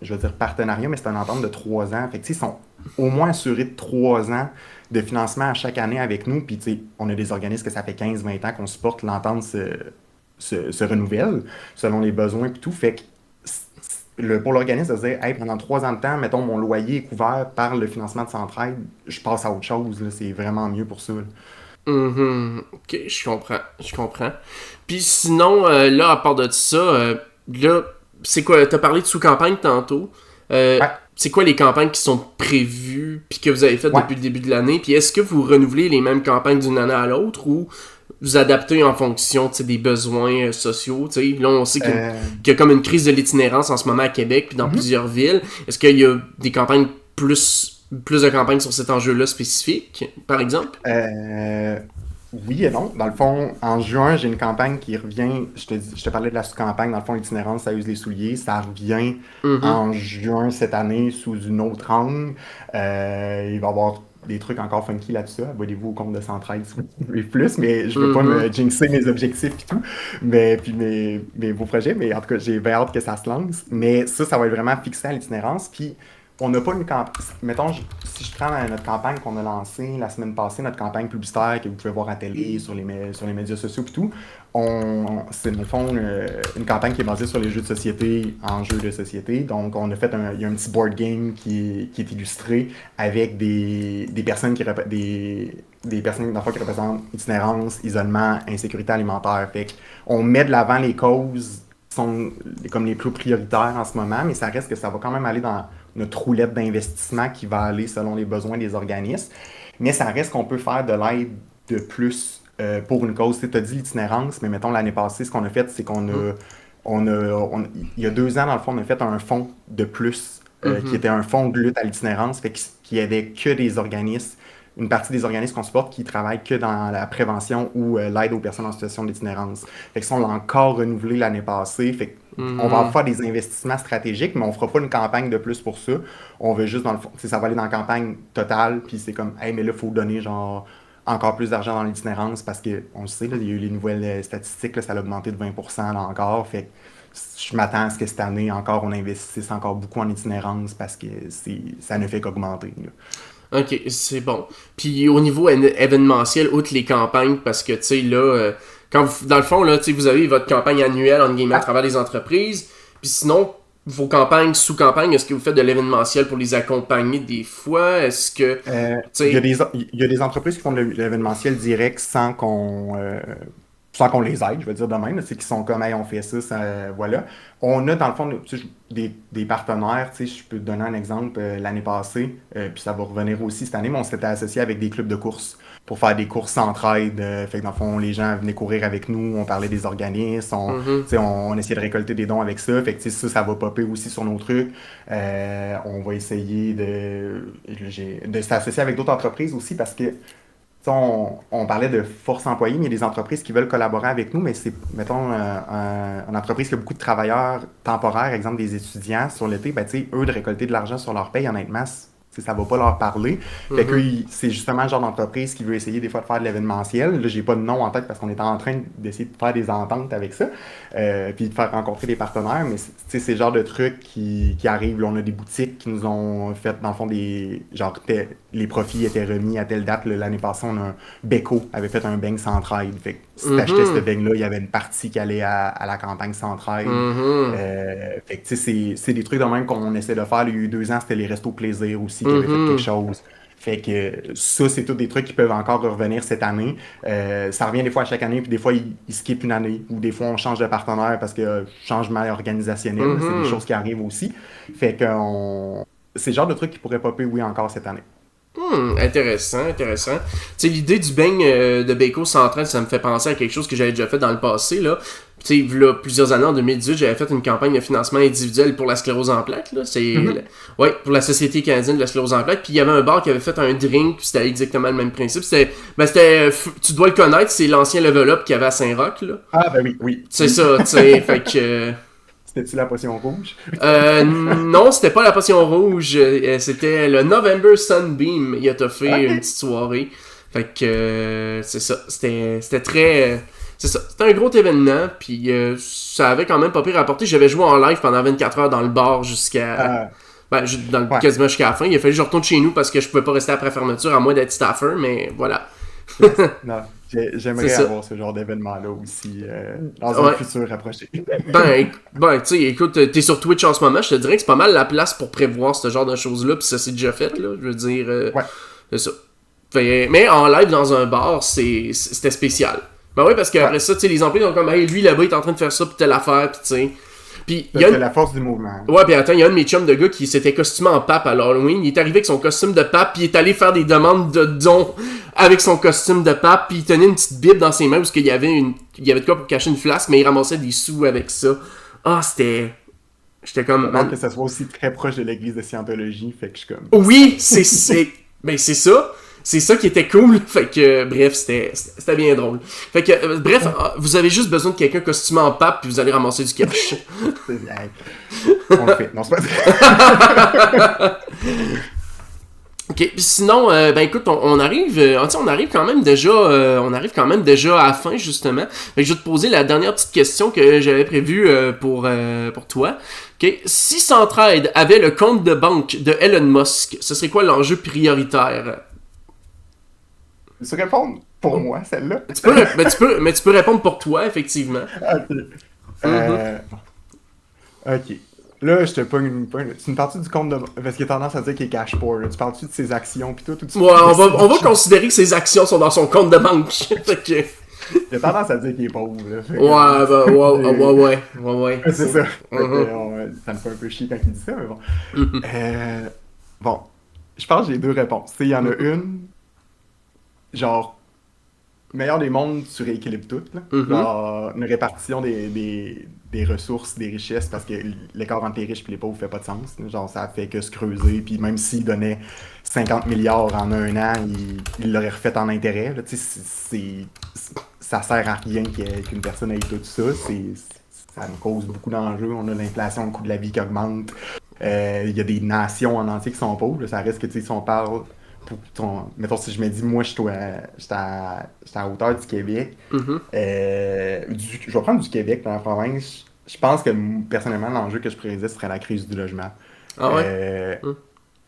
je veux dire, partenariat, mais c'est une entente de 3 ans. Fait que, tu sais, ils sont au moins assurés de 3 ans de financement à chaque année avec nous. Puis, tu sais, on a des organismes que ça fait 15-20 ans qu'on supporte, l'entente se renouvelle selon les besoins et tout. Fait que pour l'organisme, de se dire, hey, pendant 3 ans de temps, mettons, mon loyer est couvert par le financement de Centraide, je passe à autre chose, là. C'est vraiment mieux pour ça, là. Mhm. Ok, je comprends, je comprends. Puis sinon, là, à part de ça, là, c'est quoi, t'as parlé de sous-campagne tantôt. Euh, Ouais, c'est quoi les campagnes qui sont prévues, puis que vous avez faites ouais. depuis le début de l'année? Puis est-ce que vous renouvelez les mêmes campagnes d'une année à l'autre ou vous adaptez en fonction, tu sais, des besoins sociaux? Tu sais, là, on sait Euh, qu'il y a comme une crise de l'itinérance en ce moment à Québec, puis dans mhm. plusieurs villes. Est-ce qu'il y a des campagnes plus plus de campagnes sur cet enjeu-là spécifique, par exemple? Oui et non. Dans le fond, en juin, j'ai une campagne qui revient. Je te parlais de la sous-campagne. Dans le fond, l'itinérance, ça use les souliers. Ça revient Mhm. en juin cette année sous une autre angle. Il va y avoir des trucs encore funky là-dessus. Abonnez-vous au compte de Centraide si vous voulez plus, mais je veux pas Mhm. me jinxer mes objectifs et tout. Mais puis mes beaux projets. Mais en tout cas, j'ai bien hâte que ça se lance. Mais ça va être vraiment fixé à l'itinérance. Puis on n'a pas une campagne. Mettons, si je prends notre campagne qu'on a lancée la semaine passée, notre campagne publicitaire que vous pouvez voir à télé, sur les médias sociaux et tout, c'est dans le fond une campagne qui est basée sur les jeux de société en jeux de société. Donc, il y a un petit board game qui est illustré avec des personnes des personnes dans le fond, qui représentent itinérance, isolement, insécurité alimentaire. Fait on met de l'avant les causes qui sont comme les plus prioritaires en ce moment, mais ça reste que ça va quand même aller dans notre roulette d'investissement qui va aller selon les besoins des organismes. Mais ça reste qu'on peut faire de l'aide de plus pour une cause. Tu as dit l'itinérance, mais mettons l'année passée, ce qu'on a fait, c'est il y a 2 ans, dans le fond, on a fait un fonds de plus qui Mhm. était un fonds de lutte à l'itinérance, qui aidait que des organismes, une partie des organismes qu'on supporte qui travaillent que dans la prévention ou l'aide aux personnes en situation d'itinérance. Fait que ça, on l'a encore renouvelé l'année passée. Fait on va Mhm. faire des investissements stratégiques, mais on fera pas une campagne de plus pour ça. On veut juste, dans le fond, ça va aller dans la campagne totale, puis c'est comme, hey, mais là, il faut donner genre encore plus d'argent dans l'itinérance parce que, on le sait, là, il y a eu les nouvelles statistiques, là, ça a augmenté de 20% là encore. Fait que je m'attends à ce que cette année, encore, on investisse encore beaucoup en itinérance parce que ça ne fait qu'augmenter, là. Ok, c'est bon. Puis au niveau événementiel, outre les campagnes, parce que, tu sais, là, dans le fond, là, tu sais, vous avez votre campagne annuelle, en guillemets, à travers les entreprises, puis sinon, vos campagnes, sous-campagnes, est-ce que vous faites de l'événementiel pour les accompagner des fois? Est-ce que, tu sais... Il y a des entreprises qui font de l'événementiel direct sans qu'on les aide, je veux dire de même. C'est qu'ils sont comme, hey, on fait ça, voilà. On a dans le fond tu sais, des partenaires, tu sais, je peux te donner un exemple l'année passée, puis ça va revenir aussi cette année, mais on s'était associé avec des clubs de course pour faire des courses entraide. Fait que dans le fond, les gens venaient courir avec nous, on parlait des organismes, Mhm. tu sais, on essayait de récolter des dons avec ça. Fait que tu sais, ça va popper aussi sur nos trucs. On va essayer de s'associer avec d'autres entreprises aussi parce que on parlait de force employée, mais il y a des entreprises qui veulent collaborer avec nous, mais c'est, mettons, une entreprise qui a beaucoup de travailleurs temporaires, exemple des étudiants sur l'été, ben, tu sais, eux, de récolter de l'argent sur leur paye, honnêtement, ça va pas leur parler. Fait que Mhm. c'est justement le genre d'entreprise qui veut essayer des fois de faire de l'événementiel. Là, j'ai pas de nom en tête parce qu'on est en train d'essayer de faire des ententes avec ça, puis de faire rencontrer des partenaires, mais c'est le genre de trucs qui arrivent. Là, on a des boutiques qui nous ont fait, dans le fond, les profits étaient remis à telle date. L'année passée, on a un Beko avait fait un beigne Centraide. Fait que si t'achetais ce Mhm. beigne-là, il y avait une partie qui allait à la campagne Centraide. Mhm. Fait que tu sais, c'est des trucs de même qu'on essaie de faire. Il y a eu 2 ans, c'était les Restos Plaisir aussi qui avaient fait quelque Mhm. chose. Fait que ça, c'est tous des trucs qui peuvent encore revenir cette année. Ça revient des fois à chaque année, puis des fois, ils skippent une année, ou des fois, on change de partenaire parce que changement organisationnel, là, c'est des Mhm. choses qui arrivent aussi. Fait que c'est le genre de trucs qui pourraient popper, oui, encore cette année. Intéressant, intéressant. Tu sais, l'idée du beigne de Beko Central, ça me fait penser à quelque chose que j'avais déjà fait dans le passé, là. Tu sais, là, plusieurs années, en 2018, j'avais fait une campagne de financement individuel pour la sclérose en plaques, là. Mhm. Ouais, pour la Société canadienne de la sclérose en plaques. Puis il y avait un bar qui avait fait un drink, puis c'était exactement le même principe. Tu dois le connaître, c'est l'ancien Level Up qu'il y avait à Saint-Roch, là. Ah, ben oui, oui, C'est oui. ça, tu sais, fait que... C'était-tu la potion rouge? Non, c'était pas la potion rouge, c'était le November Sunbeam. Il a toffé une OK. petite soirée. Fait que c'est ça, c'était très. C'est ça, c'était un gros événement, puis ça avait quand même pas pire rapporté. J'avais joué en live pendant 24 heures dans le bar jusqu'à. Euh, ouais. Quasiment jusqu'à la fin. Il a fallu que je retourne chez nous parce que je pouvais pas rester après fermeture à moins d'être staffer, mais voilà. Yes. Non, C'est j'aimerais ça. avoir ce genre d'événement-là aussi dans un Ouais. futur rapproché. Tu sais, écoute, t'es sur Twitch en ce moment, je te dirais que c'est pas mal la place pour prévoir ce genre de choses-là, puis ça c'est déjà fait, là. Je veux dire, Ouais. c'est ça. Mais en live dans un bar, c'était spécial. Ben ouais, parce Ouais. qu'après ça, tu sais, les employés sont comme, hey, lui là-bas, il est en train de faire ça, puis telle affaire, puis tu sais. Puis il y a C'est une. la force du mouvement. Ouais, puis attends, il y a un de mes chums de gars qui s'était costumé en pape à l'Halloween. Il est arrivé avec son costume de pape, puis il est allé faire des demandes de dons avec son costume de pape, puis il tenait une petite bible dans ses mains parce qu'il y avait de quoi pour cacher une flasque, mais il ramassait des sous avec ça. Ah, c'était. J'étais comme, Alors que ça soit aussi très proche de l'église de Scientologie, fait que je suis comme... oui, ben c'est ça. C'est ça qui était cool. Fait que, bref, c'était bien drôle. Fait que, bref, vous avez juste besoin de quelqu'un costumé en pape, puis vous allez ramasser du cash. On le fait. Non, c'est pas... Ok, sinon, ben écoute, on arrive, on arrive quand même déjà, à la fin justement. Fait que je vais te poser la dernière petite question que j'avais prévue pour toi. Ok, si Centraide avait le compte de banque de Elon Musk, ce serait quoi l'enjeu prioritaire? Tu répondre pour moi, celle-là? Mais tu peux répondre pour toi, effectivement. Ok. Ok. Là, je te pogne. Tu me parles-tu du compte de. Parce qu'il a tendance à dire qu'il est cash poor. Là. Tu parles-tu de ses actions pis tout? Ouais, on va considérer que ses actions sont dans son compte de banque. Fait que... Il a tendance à dire qu'il est pauvre. Là. Ouais. C'est ça. Ça me fait un peu chier quand il dit ça, mais bon. Bon. Je pense que j'ai deux réponses. Il y en a une. Genre. Meilleur des mondes, tu rééquilibres tout. Là. Genre, une répartition des ressources, des richesses, parce que l'écart entre les riches et les pauvres fait pas de sens. Là. Genre, ça fait que se creuser. Puis même s'il donnait 50 milliards en un an, il l'aurait refait en intérêt. Là. Ça sert à rien qu'une personne ait tout ça. Ça nous cause beaucoup d'enjeux. On a l'inflation, le coût de la vie qui augmente. Il y a des nations en entier qui sont pauvres. Là. Ça reste que, si on parle... Mettons, si je me dis, moi, j'étais à hauteur du Québec, je vais prendre du Québec dans la province. Je pense que, personnellement, l'enjeu que je prédisais, ce serait la crise du logement. Ah ouais?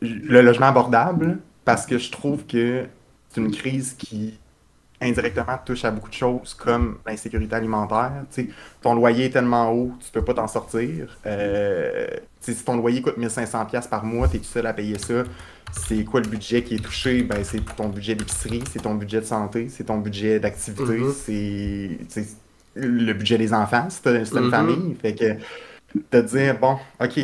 Le logement abordable, parce que je trouve que c'est une crise qui, indirectement, touche à beaucoup de choses, comme l'insécurité alimentaire. T'sais, ton loyer est tellement haut, tu peux pas t'en sortir. Si ton loyer coûte 1500$ par mois, t'es tout seul à payer ça. C'est quoi le budget qui est touché? Ben, c'est ton budget d'épicerie, c'est ton budget de santé, c'est ton budget d'activité, c'est le budget des enfants, c'est une famille. Fait que te dire, bon, OK,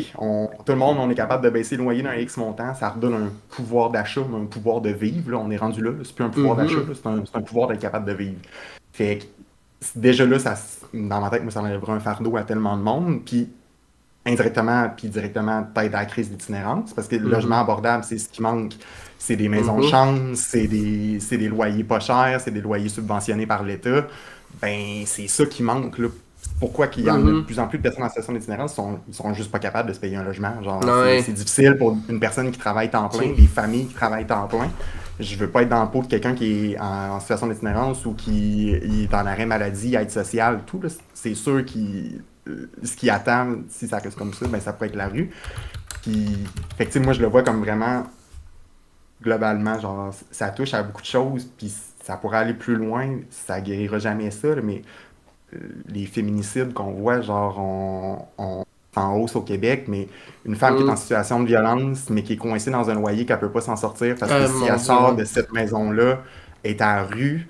tout le monde, on est capable de baisser le loyer d'un X montant, ça redonne un pouvoir d'achat, un pouvoir de vivre. Là, on est rendu là, c'est plus un pouvoir d'achat, c'est un pouvoir d'être capable de vivre. Fait que déjà là, dans ma tête, moi, ça enlèverait un fardeau à tellement de monde. Puis indirectement puis directement peut-être à la crise d'itinérance, parce que le logement abordable, c'est ce qui manque. C'est des maisons de chance, c'est des loyers pas chers, c'est des loyers subventionnés par l'État. Ben, c'est ça qui manque, là. Pourquoi qu'il y en a de plus en plus de personnes en situation d'itinérance, ils sont juste pas capables de se payer un logement. Genre, c'est difficile pour une personne qui travaille temps plein, des familles qui travaillent temps plein. Je veux pas être dans le pot de quelqu'un qui est en situation d'itinérance ou qui est en arrêt maladie, aide sociale, tout. Là. C'est sûr ce qui attend, si ça reste comme ça, ben ça pourrait être la rue. Puis, fait que, moi, je le vois comme vraiment, globalement, genre, ça touche à beaucoup de choses, puis ça pourrait aller plus loin, ça guérira jamais ça, là, mais les féminicides qu'on voit, genre, on en hausse au Québec, mais une femme qui est en situation de violence, mais qui est coincée dans un loyer qu'elle peut pas s'en sortir, parce que si elle sort de cette maison-là, elle est à la rue,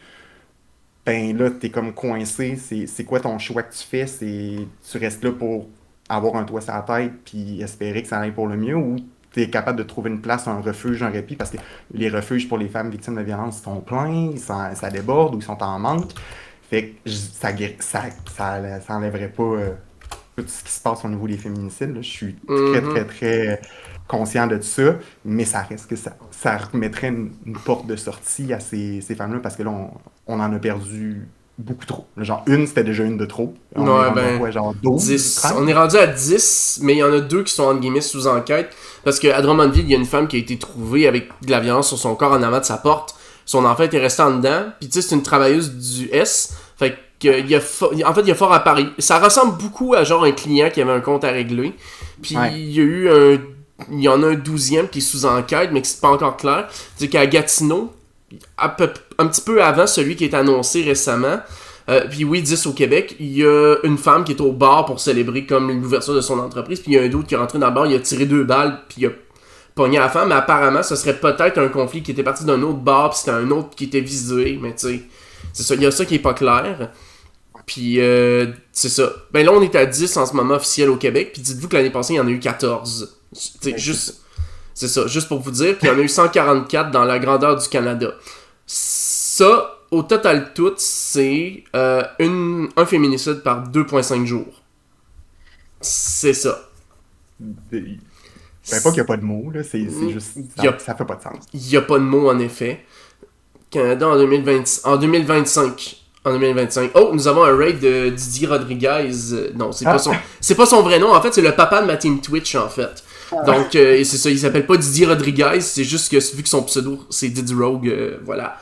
ben là, t'es comme coincé. C'est quoi ton choix que tu fais? Tu restes là pour avoir un toit sur la tête puis espérer que ça aille pour le mieux, ou t'es capable de trouver une place, un refuge, un répit, parce que les refuges pour les femmes victimes de violence sont pleins, ça déborde ou ils sont en manque. Fait que ça enlèverait pas tout ce qui se passe au niveau des féminicides. Là. Je suis très conscient de ça, mais ça reste que ça remettrait une porte de sortie à ces femmes-là, parce que là, on en a perdu beaucoup trop. Genre, c'était déjà une de trop. On est rendu à quoi, genre 12, 10. 13? On est rendu à 10, mais il y en a 2 qui sont entre guillemets sous enquête, parce qu'à Drummondville, il y a une femme qui a été trouvée avec de la violence sur son corps en avant de sa porte. Son enfant était resté en dedans, puis tu sais, c'est une travailleuse du S, fait que il y a fort à parier. Ça ressemble beaucoup à genre un client qui avait un compte à régler, puis il y en a un 12e qui est sous enquête, mais qui c'est pas encore clair. C'est qu'à Gatineau, un petit peu avant celui qui est annoncé récemment, puis oui, 10 au Québec, il y a une femme qui est au bar pour célébrer comme l'ouverture de son entreprise, puis il y a un d'autre qui est rentré dans le bar, il a tiré 2 balles, puis il a pogné la femme, mais apparemment, ce serait peut-être un conflit qui était parti d'un autre bar, puis c'était un autre qui était visé, mais tu sais, c'est ça, il y a ça qui est pas clair. Puis, c'est ça. Ben là, on est à 10 en ce moment officiel au Québec, puis dites-vous que l'année passée, il y en a eu 14. C'est ça, juste pour vous dire, puis il y en a eu 144 dans la grandeur du Canada. Ça, au total tout, c'est un féminicide par 2,5 jours. C'est ça. Ben, pas qu'il n'y a pas de mots, là, c'est juste. Ça fait pas de sens. Il n'y a pas de mots, en effet. Canada en 2020, en 2025. En 2025. Oh, nous avons un raid de Didier Rodriguez. Non, c'est pas son vrai nom. En fait, c'est le papa de ma team Twitch, en fait. Donc, c'est ça. Il s'appelle pas Didier Rodriguez. C'est juste que vu que son pseudo, c'est Didi Rogue, voilà.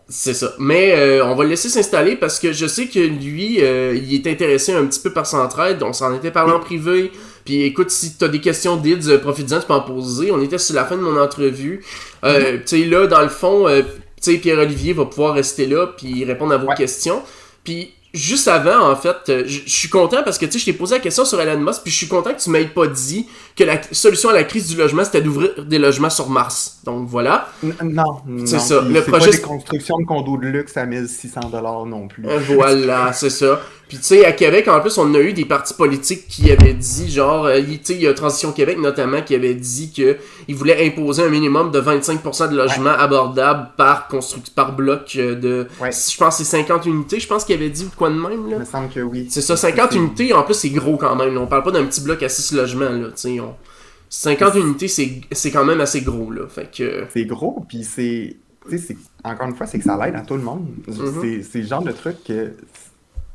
C'est ça. Mais on va le laisser s'installer parce que je sais que lui, il est intéressé un petit peu par Centraide. On s'en était parlé en privé. Puis écoute, si t'as des questions d'IDS, profite-en, tu peux en poser. On était sur la fin de mon entrevue. Tu sais, là, dans le fond... tu sais, Pierre-Olivier va pouvoir rester là puis répondre à vos questions. Puis juste avant, en fait, je suis content parce que tu sais, je t'ai posé la question sur Elon Musk puis je suis content que tu m'aies pas dit que la solution à la crise du logement c'était d'ouvrir des logements sur Mars. Donc voilà. Non, c'est ça. Le c'est projet pas des constructions de condos de luxe à 1600$ non plus. Voilà, c'est ça. Puis tu sais, à Québec, en plus, on a eu des partis politiques qui avaient dit, genre, tu sais, il y a Transition Québec notamment qui avait dit que ils voulaient imposer un minimum de 25% de logements abordables par bloc de, je pense que c'est 50 unités, je pense qu'il avait dit ou quoi de même, là. Il me semble que oui. C'est ça, 50 unités, en plus, c'est gros quand même, là. On parle pas d'un petit bloc à 6 logements, là, tu sais, 50 unités, c'est quand même assez gros, là, fait que... C'est gros, puis c'est... Tu sais, encore une fois, c'est que ça l'aide à tout le monde. C'est le genre de truc que...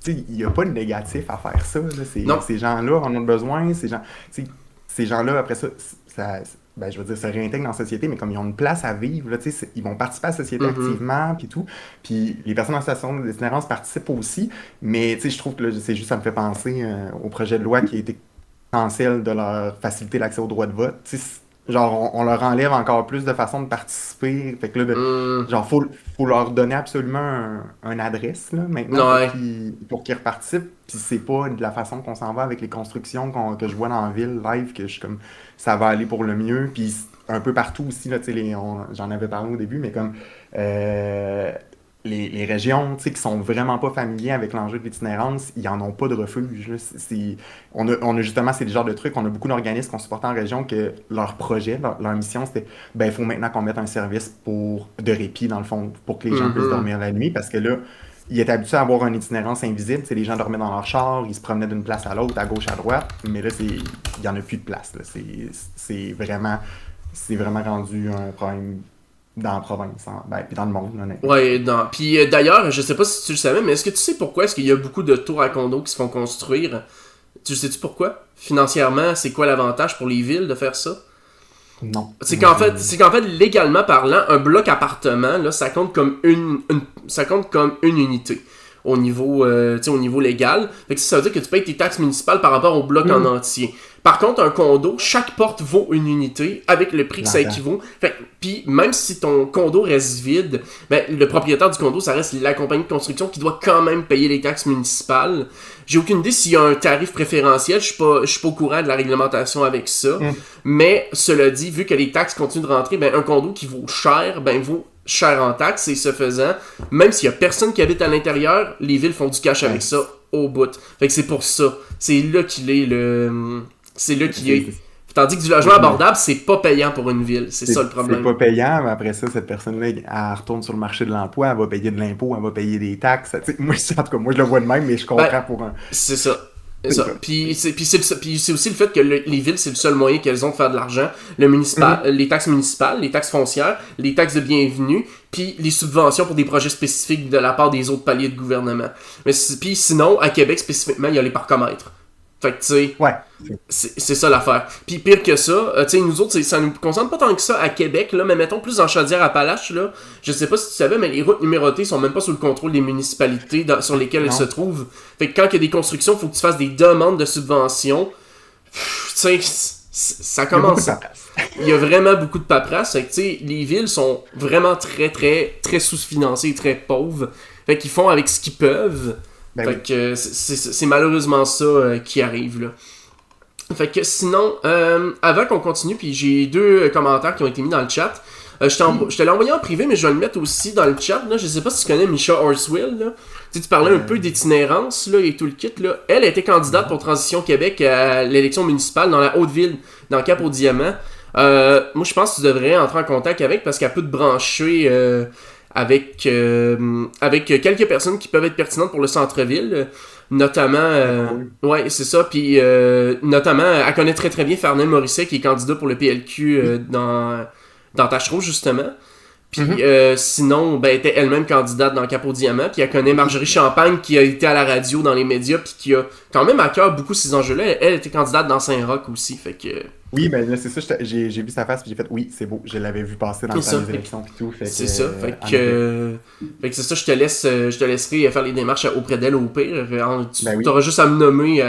Il n'y a pas de négatif à faire ça. Là. Ces gens-là en ont besoin. Ces gens-là, après ça, je veux dire, se réintègrent dans la société, mais comme ils ont une place à vivre, là, ils vont participer à la société activement, puis tout. Puis les personnes en situation d'itinérance participent aussi. Mais je trouve que là, c'est juste, ça me fait penser au projet de loi qui a été cancel de leur faciliter l'accès au droit de vote. Genre, on leur enlève encore plus de façons de participer. Fait que là, genre, faut leur donner absolument un adresse, là, maintenant, pour qu'ils reparticipent. Puis c'est pas de la façon qu'on s'en va avec les constructions que je vois dans la ville, live, que je suis comme, ça va aller pour le mieux. Puis un peu partout aussi, là, j'en avais parlé au début, mais comme, les régions qui sont vraiment pas familiers avec l'enjeu de l'itinérance, ils en ont pas de refuge. Là. On a justement, c'est le genre de trucs, on a beaucoup d'organismes qu'on supporte en région que leur projet, leur mission, c'était il faut maintenant qu'on mette un service de répit, dans le fond, pour que les gens puissent dormir la nuit, parce que là, ils étaient habitués à avoir une itinérance invisible. Les gens dormaient dans leur char, ils se promenaient d'une place à l'autre, à gauche, à droite, mais là, il y en a plus de place. Là. C'est vraiment rendu un problème dans la province, puis dans le monde, honnêtement. Ouais, puis d'ailleurs, je sais pas si tu le savais, mais est-ce que tu sais pourquoi est-ce qu'il y a beaucoup de tours à condos qui se font construire? Tu sais-tu pourquoi? Financièrement, c'est quoi l'avantage pour les villes de faire ça? Non. C'est qu'en fait, légalement parlant, un bloc appartement, là, ça compte comme une unité au niveau légal. Fait que ça veut dire que tu payes tes taxes municipales par rapport au bloc en entier. Par contre, un condo, chaque porte vaut une unité avec le prix que ça équivaut. Puis même si ton condo reste vide, le propriétaire du condo, ça reste la compagnie de construction qui doit quand même payer les taxes municipales. J'ai aucune idée s'il y a un tarif préférentiel, je suis pas au courant de la réglementation avec ça. Mais cela dit, vu que les taxes continuent de rentrer, un condo qui vaut cher, vaut cher en taxes, et ce faisant, même s'il y a personne qui habite à l'intérieur, les villes font du cash avec ça au bout. Fait que c'est pour ça. C'est là qu'il est le... C'est là qu'il est... Tandis que du logement abordable, c'est pas payant pour une ville. C'est ça le problème. C'est pas payant, mais après ça, cette personne-là, elle retourne sur le marché de l'emploi, elle va payer de l'impôt, elle va payer des taxes. Moi, en tout cas, moi, je le vois de même, mais je comprends pour un... C'est ça. Puis c'est aussi le fait que les villes, c'est le seul moyen qu'elles ont de faire de l'argent. Le municipal, les taxes municipales, les taxes foncières, les taxes de bienvenue, puis les subventions pour des projets spécifiques de la part des autres paliers de gouvernement. Mais puis sinon, à Québec spécifiquement, il y a les parcomètres. Fait que, tu sais, c'est ça l'affaire. Puis pire que ça, tu sais, nous autres, ça nous concerne pas tant que ça à Québec, là, mais mettons plus en Chaudière-Appalaches, là, je sais pas si tu savais, mais les routes numérotées sont même pas sous le contrôle des municipalités sur lesquelles elles se trouvent. Fait que quand il y a des constructions, faut que tu fasses des demandes de subventions. Tu sais, ça commence. Il y a vraiment beaucoup de paperasse. Fait que, tu sais, les villes sont vraiment très, très, très sous-financées, très pauvres. Fait qu'ils font avec ce qu'ils peuvent. Fait que c'est malheureusement ça qui arrive, là. Fait que sinon, avant qu'on continue, puis j'ai 2 commentaires qui ont été mis dans le chat. Je te l'ai envoyé en privé, mais je vais le mettre aussi dans le chat, là. Je sais pas si tu connais Misha Horswell, là. Tu parlais un peu d'itinérance, là, et tout le kit, là. Elle était candidate pour Transition Québec à l'élection municipale dans la Haute-Ville, dans Cap-aux-Diamants. Moi, je pense que tu devrais entrer en contact avec parce qu'elle peut te brancher avec quelques personnes qui peuvent être pertinentes pour le centre-ville, notamment, ouais, c'est ça, puis notamment, elle connaît très très bien Fernand Morisset, qui est candidat pour le PLQ dans Tachereau, justement. Puis sinon, ben, elle était elle-même candidate dans Cap au Diamant. Puis elle connaît Marjorie Champagne, qui a été à la radio, dans les médias, puis qui a quand même à cœur beaucoup ces enjeux-là. Elle était candidate dans Saint-Roch aussi, fait que... Oui, ben là, c'est ça, j'ai vu sa face, puis j'ai fait, oui, c'est beau, je l'avais vu passer dans le temps des élections, puis tout, fait c'est que, ça, fait que c'est ça, je te laisserai faire les démarches auprès d'elle au pire. Tu ben oui, auras juste à me nommer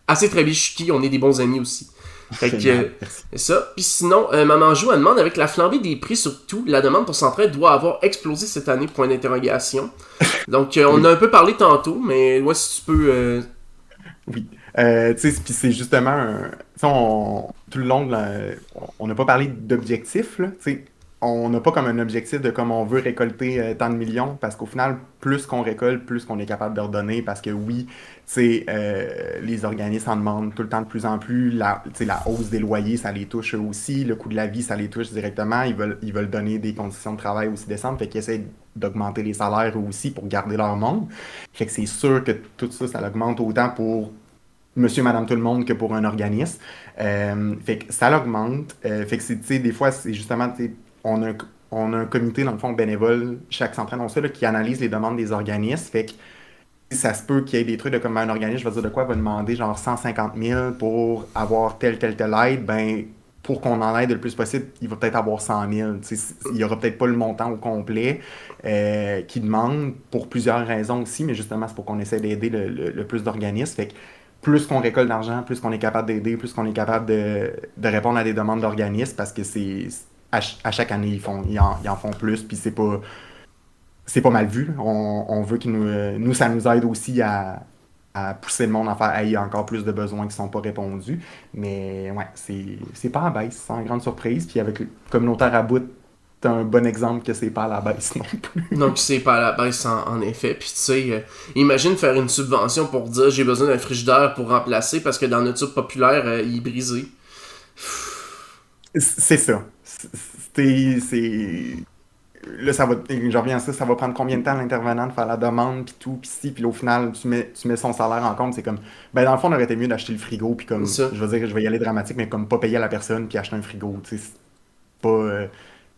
assez très bichuki, on est des bons amis aussi. Fait que, génial, merci. c'est ça. Puis sinon, Maman Jou, elle demande, avec la flambée des prix surtout, la demande pour Centraide doit avoir explosé cette année, point d'interrogation. Donc, on Oui. a un peu parlé tantôt, mais ouais, si tu peux... Oui. Tu sais, puis c'est justement, tu sais, tout le long, on n'a pas parlé d'objectifs, là, tu sais. On n'a pas comme un objectif de comme on veut récolter tant de millions, parce qu'au final, plus qu'on récolte, plus qu'on est capable de redonner, parce que oui, tu sais, les organismes en demandent tout le temps de plus en plus. Tu sais, la hausse des loyers, ça les touche eux aussi. Le coût de la vie, ça les touche directement. Ils veulent donner des conditions de travail aussi décentes, fait qu'ils essaient d'augmenter les salaires eux aussi pour garder leur monde. Fait que c'est sûr que tout ça, ça augmente autant pour monsieur, madame, tout le monde que pour un organisme. Fait que ça l'augmente. Fait que tu sais, des fois, c'est justement, tu sais, on a, un- on a un comité, dans le fond, bénévole, chaque centrale, on sait, là, qui analyse les demandes des organismes. Fait que ça se peut qu'il y ait des trucs de comme un organisme, je vais dire de quoi, va demander genre 150 000 pour avoir telle aide. Ben, pour qu'on en aide le plus possible, il va peut-être avoir 100 000. Tu sais, il n'y aura peut-être pas le montant au complet qu'il demande pour plusieurs raisons aussi, mais justement, c'est pour qu'on essaie d'aider le plus d'organismes. Fait que plus qu'on récolte d'argent, plus qu'on est capable d'aider, plus qu'on est capable de répondre à des demandes d'organismes, parce que à chaque année, ils en font plus, puis c'est pas mal vu, là. On veut qu'ils nous, ça nous aide aussi à pousser le monde à faire, hey, il y a encore plus de besoins qui sont pas répondus. Mais ouais, c'est pas à la baisse, sans grande surprise. Puis avec le communautaire à bout, t'as un bon exemple que c'est pas à la baisse non plus. Donc, c'est pas à la baisse en effet. Puis, tu sais, imagine faire une subvention pour dire j'ai besoin d'un frigidaire pour remplacer parce que dans notre tube populaire, il est brisé. C'est ça. Là, je reviens à ça, ça va prendre combien de temps à l'intervenant de faire la demande, puis tout, puis si, puis là, au final, tu mets son salaire en compte, c'est comme, ben dans le fond, on aurait été mieux d'acheter le frigo, puis comme, Ça. je veux dire, je vais y aller dramatique, mais comme pas payer à la personne, puis acheter un frigo, tu sais, c'est pas,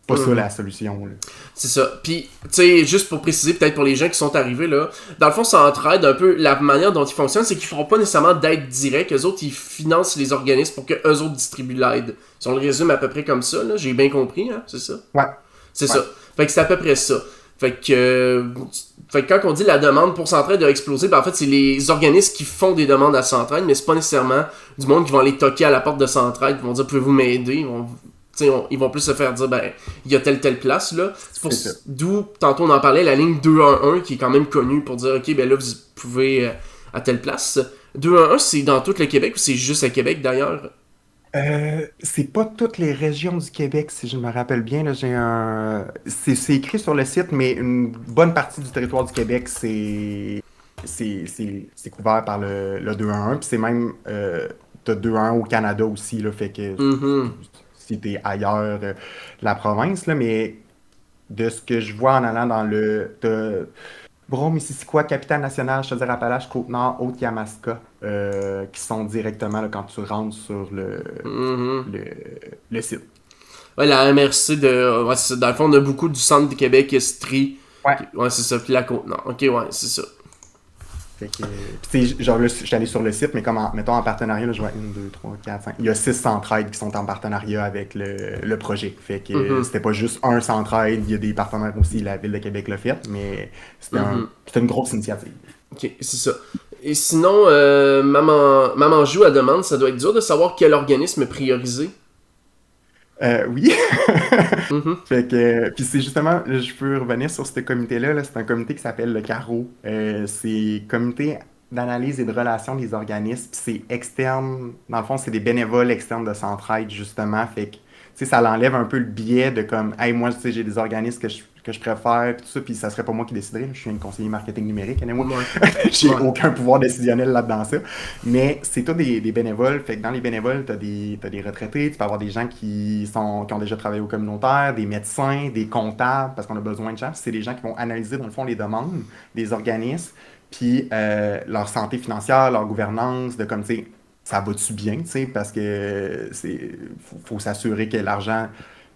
pas ça Mhm. la solution, là. C'est ça. Puis, tu sais, juste pour préciser, peut-être pour les gens qui sont arrivés là, dans le fond, ça entraide un peu la manière dont ils fonctionnent, c'est qu'ils feront pas nécessairement d'aide directe. Eux autres, ils financent les organismes pour que eux autres distribuent l'aide. Si on le résume à peu près comme ça, là, j'ai bien compris, hein, c'est ça? Ouais, C'est ouais, ça. Fait que c'est à peu près ça. Fait que quand on dit la demande pour Centraide a explosé, ben en fait, c'est les organismes qui font des demandes à Centraide, mais c'est pas nécessairement du monde qui vont aller toquer à la porte de Centraide, qui vont dire pouvez-vous m'aider? Ils vont plus se faire dire ben il y a telle place là. c'est ça. D'où tantôt on en parlait, la ligne 211 qui est quand même connue pour dire ok ben là vous pouvez à telle place. 211 c'est dans tout le Québec ou c'est juste à Québec d'ailleurs? C'est pas toutes les régions du Québec, si je me rappelle bien. Là, c'est écrit sur le site, mais une bonne partie du territoire du Québec, c'est couvert par le 211. Puis c'est même, t'as 211 au Canada aussi, là, fait que Mhm. si t'es ailleurs de la province, là, mais de ce que je vois en allant dans t'as Brome, Missisquoi, Capitale-Nationale, Chaudière-Appalaches, Côte-Nord, Haute-Yamaska, qui sont directement là, quand tu rentres sur Mhm. le, le site. Ouais, la MRC de. Ouais, c'est ça. Dans le fond, on a beaucoup du centre du Québec, Estrie. Ouais. Ouais, c'est ça. Puis la côte. Non, ok, ouais, c'est ça. Fait que, puis tu sais, genre là, je suis allé sur le site, mais comme mettons en partenariat, là, je vois 1, 2, 3, 4, 5. Il y a 6 centraides qui sont en partenariat avec le projet. Fait que Mhm. c'était pas juste un centraide, il y a des partenaires aussi, la Ville de Québec l'a fait, mais Mhm. c'était une grosse initiative. Ok, c'est ça. Et sinon, Maman Joue à demande, ça doit être dur de savoir quel organisme prioriser. Oui. Mhm. Fait que, puis c'est justement, je peux revenir sur ce comité-là, là, c'est un comité qui s'appelle le CARO. C'est Comité d'analyse et de relations des organismes. Puis c'est externe, dans le fond, c'est des bénévoles externes de Centraide, justement. Fait que sais, ça l'enlève un peu le biais de comme, hey, moi, tu sais, j'ai des organismes que je préfère, puis tout ça, puis ça serait pas moi qui déciderais. Je suis un conseiller marketing numérique, et moi, Ouais. j'ai Ouais. aucun pouvoir décisionnel là-dedans, ça. Mais c'est tous des bénévoles. Fait que dans les bénévoles, t'as des retraités, tu peux avoir des gens qui ont déjà travaillé au communautaire, des médecins, des comptables, parce qu'on a besoin de gens. Puis c'est des gens qui vont analyser, dans le fond, les demandes des organismes, puis leur santé financière, leur gouvernance, de comme, tu sais, ça va-tu bien, tu sais, parce que faut s'assurer que l'argent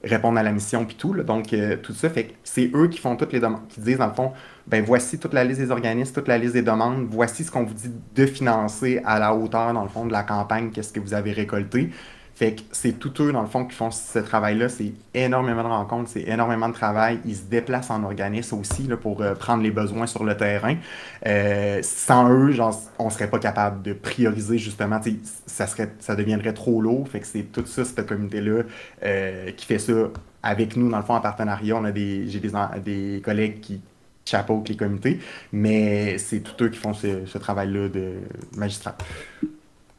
réponde à la mission puis tout, là. Donc, tout ça, fait que c'est eux qui font toutes les demandes, qui disent, dans le fond, ben voici toute la liste des organismes, toute la liste des demandes, voici ce qu'on vous dit de financer à la hauteur, dans le fond, de la campagne, qu'est-ce que vous avez récolté. Fait que c'est tout eux, dans le fond, qui font ce travail-là. C'est énormément de rencontres, c'est énormément de travail. Ils se déplacent en organisme aussi là, pour prendre les besoins sur le terrain. Sans eux, genre, on serait pas capable de prioriser justement. Ça deviendrait trop lourd. Fait que c'est tout ça, cette communauté-là, qui fait ça avec nous, dans le fond, en partenariat. J'ai des collègues qui chapeautent les comités, mais c'est tout eux qui font ce travail-là de magistrat.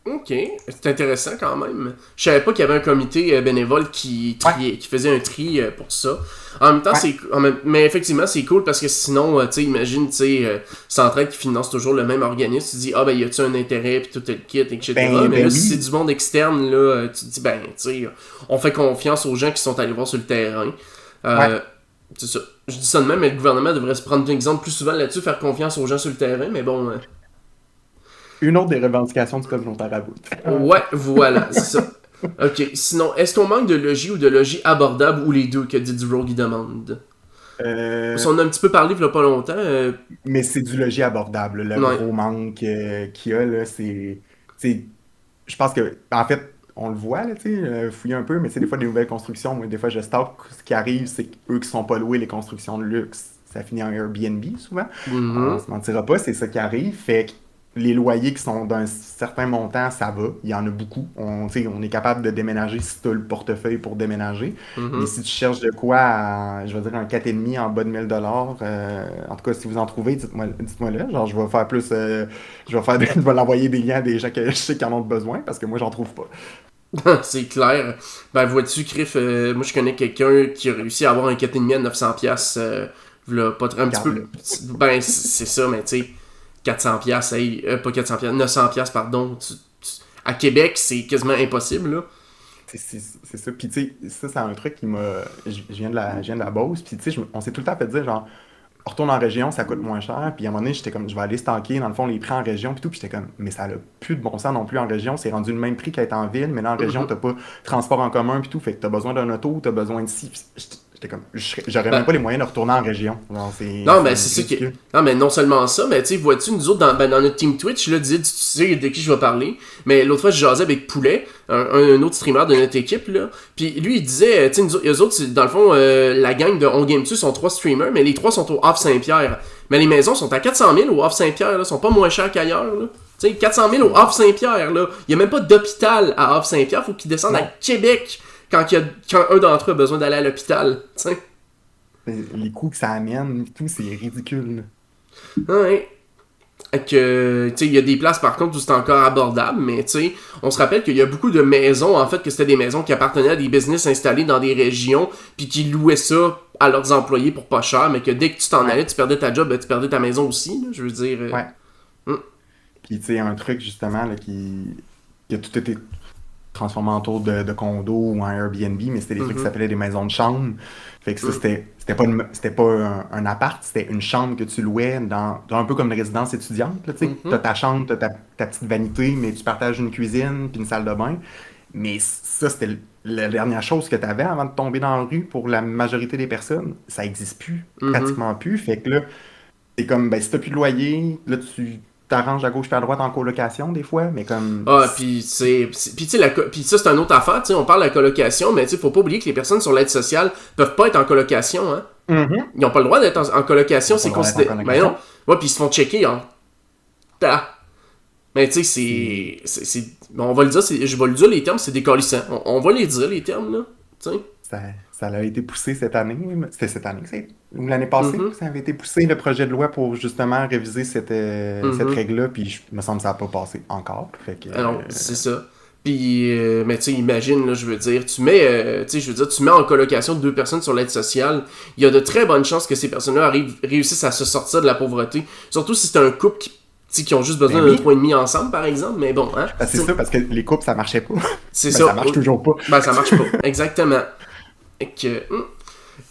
Ok, c'est intéressant quand même. Je savais pas qu'il y avait un comité bénévole Ouais, qui faisait un tri pour ça. En même temps, ouais. mais effectivement, c'est cool parce que sinon, tu sais, imagine, tu sais, Centraide qui finance toujours le même organisme, tu te dis, ah ben, y a-tu un intérêt, puis tout est le kit, etc. Mais là, Ben si c'est oui. du monde externe, là, tu te dis, ben, tu sais, on fait confiance aux gens qui sont allés voir sur le terrain. Ouais. Euh, c'est ça. Je dis ça de même, mais le gouvernement devrait se prendre un exemple plus souvent là-dessus, faire confiance aux gens sur le terrain, mais bon. Une autre des revendications du communautaire à bout. Ouais, voilà, c'est ça. Ok, sinon, est-ce qu'on manque de logis ou de logis abordables ou les deux que Diddy Rogue demande? Parce Euh, qu'on a un petit peu parlé il y a pas longtemps. mais c'est du logis abordable. Le Ouais. gros manque qu'il y a, là, je pense que, en fait, on le voit, là, tu sais, fouiller un peu, mais c'est des fois des nouvelles constructions. Moi, des fois, je stocke. Ce qui arrive, c'est qu'eux qui sont pas loués, les constructions de luxe, ça finit en Airbnb souvent. On Mhm. se mentira pas, c'est ça qui arrive. Fait que les loyers qui sont d'un certain montant, ça va. Il y en a beaucoup. Tu sais, on est capable de déménager si tu as le portefeuille pour déménager. Mais Mhm. si tu cherches de quoi, je vais dire un 4,5 en bas de 1000 $, en tout cas, si vous en trouvez, dites-moi là. Genre, je vais faire plus. Je vais l'envoyer des liens à des gens que je sais qui en ont besoin parce que moi, j'en trouve pas. C'est clair. Ben, vois-tu, Criff, moi je connais quelqu'un qui a réussi à avoir un 4,5 à 900$. V'là pas un petit peu. Regarde-le. Ben, c'est ça, mais tu sais, 400$, hey, pas 400$, 900$, pardon. À Québec, c'est quasiment impossible, là. C'est ça. Puis, tu sais, ça, c'est un truc qui m'a. Je viens de la Beauce. Puis, tu sais, on s'est tout le temps fait dire, genre, on retourne en région, ça coûte moins cher. Puis, à un moment donné, j'étais comme, je vais aller stocker, dans le fond, les prix en région. Puis, tout. Puis, j'étais comme, mais ça n'a plus de bon sens non plus en région. C'est rendu le même prix qu'être en ville. Mais là, en région, Mhm. t'as pas de transport en commun. Puis, tout. Fait que t'as besoin d'un auto, t'as besoin de ci. Puis, j'étais comme, j'aurais même Ben, pas les moyens de retourner en région. Genre, non, mais c'est c'est ça qui. ridicule. Non, mais non seulement ça, mais tu sais, vois-tu, nous autres, dans notre team Twitch, là, tu sais de qui je vais parler. Mais l'autre fois, je jasais avec Poulet, un autre streamer de notre équipe, là. Puis lui, il disait, tu sais, eux autres, dans le fond, la gang de On Game 2 sont 3 streamers, mais les 3 sont au Off Saint-Pierre. Mais les maisons sont à 400 000 au Off Saint-Pierre, là. Sont pas moins chères qu'ailleurs, là. Tu sais, 400 000 au Off Saint-Pierre, là. Il y a même pas d'hôpital à Off Saint-Pierre. Faut qu'ils descendent à Non. Québec quand un d'entre eux a besoin d'aller à l'hôpital. Tu sais. Les coûts que ça amène, tout, c'est ridicule. Ouais. Que, tu sais, il y a des places par contre où c'est encore abordable, mais tu sais, on se rappelle qu'il y a beaucoup de maisons, en fait, que c'était des maisons qui appartenaient à des business installés dans des régions, puis qui louaient ça à leurs employés pour pas cher, mais que dès que tu t'en Ouais. allais, tu perdais ta job, ben, tu perdais ta maison aussi, là, je veux dire. Ouais. Hum, Puis, tu sais, un truc, justement, là, qui a tout été transformé en tour de condo ou en Airbnb, mais c'était des trucs qui mhm, s'appelaient des maisons de chambre. Fait que ça, hum, c'était pas un appart, c'était une chambre que tu louais dans un peu comme une résidence étudiante, là, tu sais. T'as mhm. ta chambre, ta petite vanité, mais tu partages une cuisine puis une salle de bain. Mais ça, c'était la dernière chose que tu avais avant de tomber dans la rue pour la majorité des personnes. Ça existe plus, Mhm. pratiquement plus. Fait que là, c'est comme, ben, si t'as plus de loyer, là, tu t'arranges à gauche et à droite en colocation des fois, mais comme, Ah, puis tu sais, puis ça, c'est une autre affaire, tu sais, on parle de la colocation, mais tu sais, faut pas oublier que les personnes sur l'aide sociale peuvent pas être en colocation, hein. Mhm. Ils ont pas le droit d'être en Ils colocation, n'ont pas c'est le droit d'être en considéré. Ben non. colocation. Ouais, puis ils se font checker en. Ah. Mais tu sais, C'est, bon, on va le dire, je vais le dire, les termes, c'est décollissant. On va les dire, les termes, là. Tu sais. ça a été poussé cette année. C'était cette année, ou l'année passée, Mhm. ça avait été poussé le projet de loi pour justement réviser cette Mhm. règle-là, puis il me semble que ça n'a pas passé encore. Fait que, Alors, c'est ça. Puis, mais tu sais, imagine, là, je veux dire, tu mets en colocation 2 personnes sur l'aide sociale, il y a de très bonnes chances que ces personnes-là réussissent à se sortir de la pauvreté. Surtout si c'est un couple qui ont juste besoin Ben d'un oui. 3,5 ensemble, par exemple, mais bon, hein. C'est ça, parce que les couples, ça marchait pas. C'est Ben, ça. ça marche toujours pas. Ben, ça marche pas. Exactement. Et que,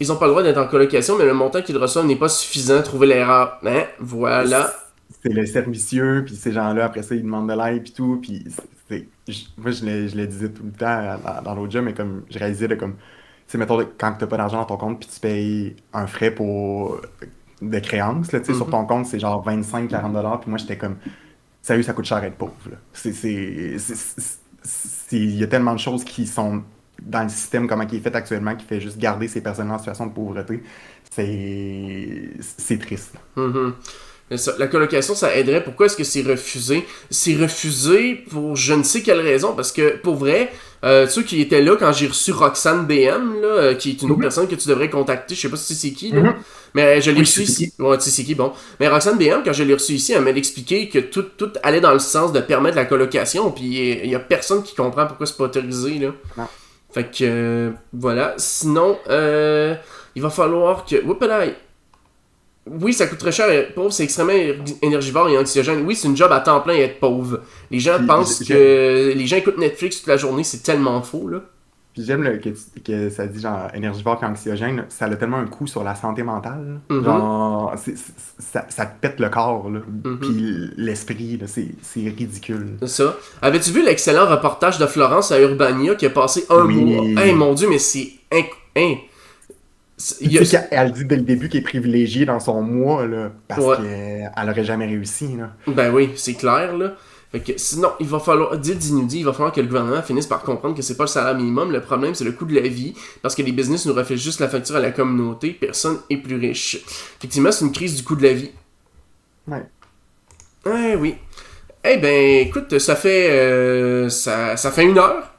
ils ont pas le droit d'être en colocation, mais le montant qu'ils reçoivent n'est pas suffisant. Trouver l'erreur. Hein, voilà. C'est le servicieux, puis ces gens-là, après ça, ils demandent de l'aide, puis tout, puis moi, je le disais tout le temps dans l'autre job, mais comme, je réalisais, comme, tu sais, mettons, quand t'as pas d'argent dans ton compte, puis tu payes un frais de créance, là, tu sais, sur ton compte, c'est genre 25-40$, puis moi, j'étais comme, sérieux, ça coûte cher être pauvre, là. Il y a tellement de choses qui sont dans le système, comment il est fait actuellement, qui fait juste garder ces personnes en situation de pauvreté. C'est triste. Mhm. La colocation, ça aiderait. Pourquoi est-ce que c'est refusé? C'est refusé pour je ne sais quelle raison. Parce que, pour vrai, ceux qui étaient là quand j'ai reçu Roxane BM, là, qui est une autre personne que tu devrais contacter, je sais pas si c'est qui, là, mais je l'ai reçu ici. Ouais, tu sais c'est qui, bon. Mais Roxane BM, quand je l'ai reçu ici, elle m'a expliqué que tout allait dans le sens de permettre la colocation, puis il y a personne qui comprend pourquoi c'est pas autorisé, là. Non. Fait que, voilà. Sinon, il va falloir que... Oups là. Oui, ça coûte très cher. Pauvre, c'est extrêmement énergivore et anxiogène. Oui, c'est une job à temps plein être pauvre. Les gens pensent que les gens écoutent Netflix toute la journée, c'est tellement faux, là. Puis j'aime que ça dit genre énergivore et anxiogène, là, ça a tellement un coût sur la santé mentale. Là. Genre, ça te pète le corps, là. Puis l'esprit, là, c'est ridicule. C'est ça. Avais-tu vu l'excellent reportage de Florence à Urbania qui a passé un mois? Hey, mon Dieu, mais c'est... Elle dit dès le début qu'elle est privilégiée dans son mois, là, parce qu'elle aurait jamais réussi. Là. Ben oui, c'est clair, là. Fait que sinon, il va falloir, nous dit, il va falloir que le gouvernement finisse par comprendre que c'est pas le salaire minimum, le problème c'est le coût de la vie, parce que les business nous reflètent juste la facture à la communauté, personne est plus riche. Effectivement, c'est une crise du coût de la vie. Ouais. Eh oui. Eh ben, écoute, ça fait 1 heure.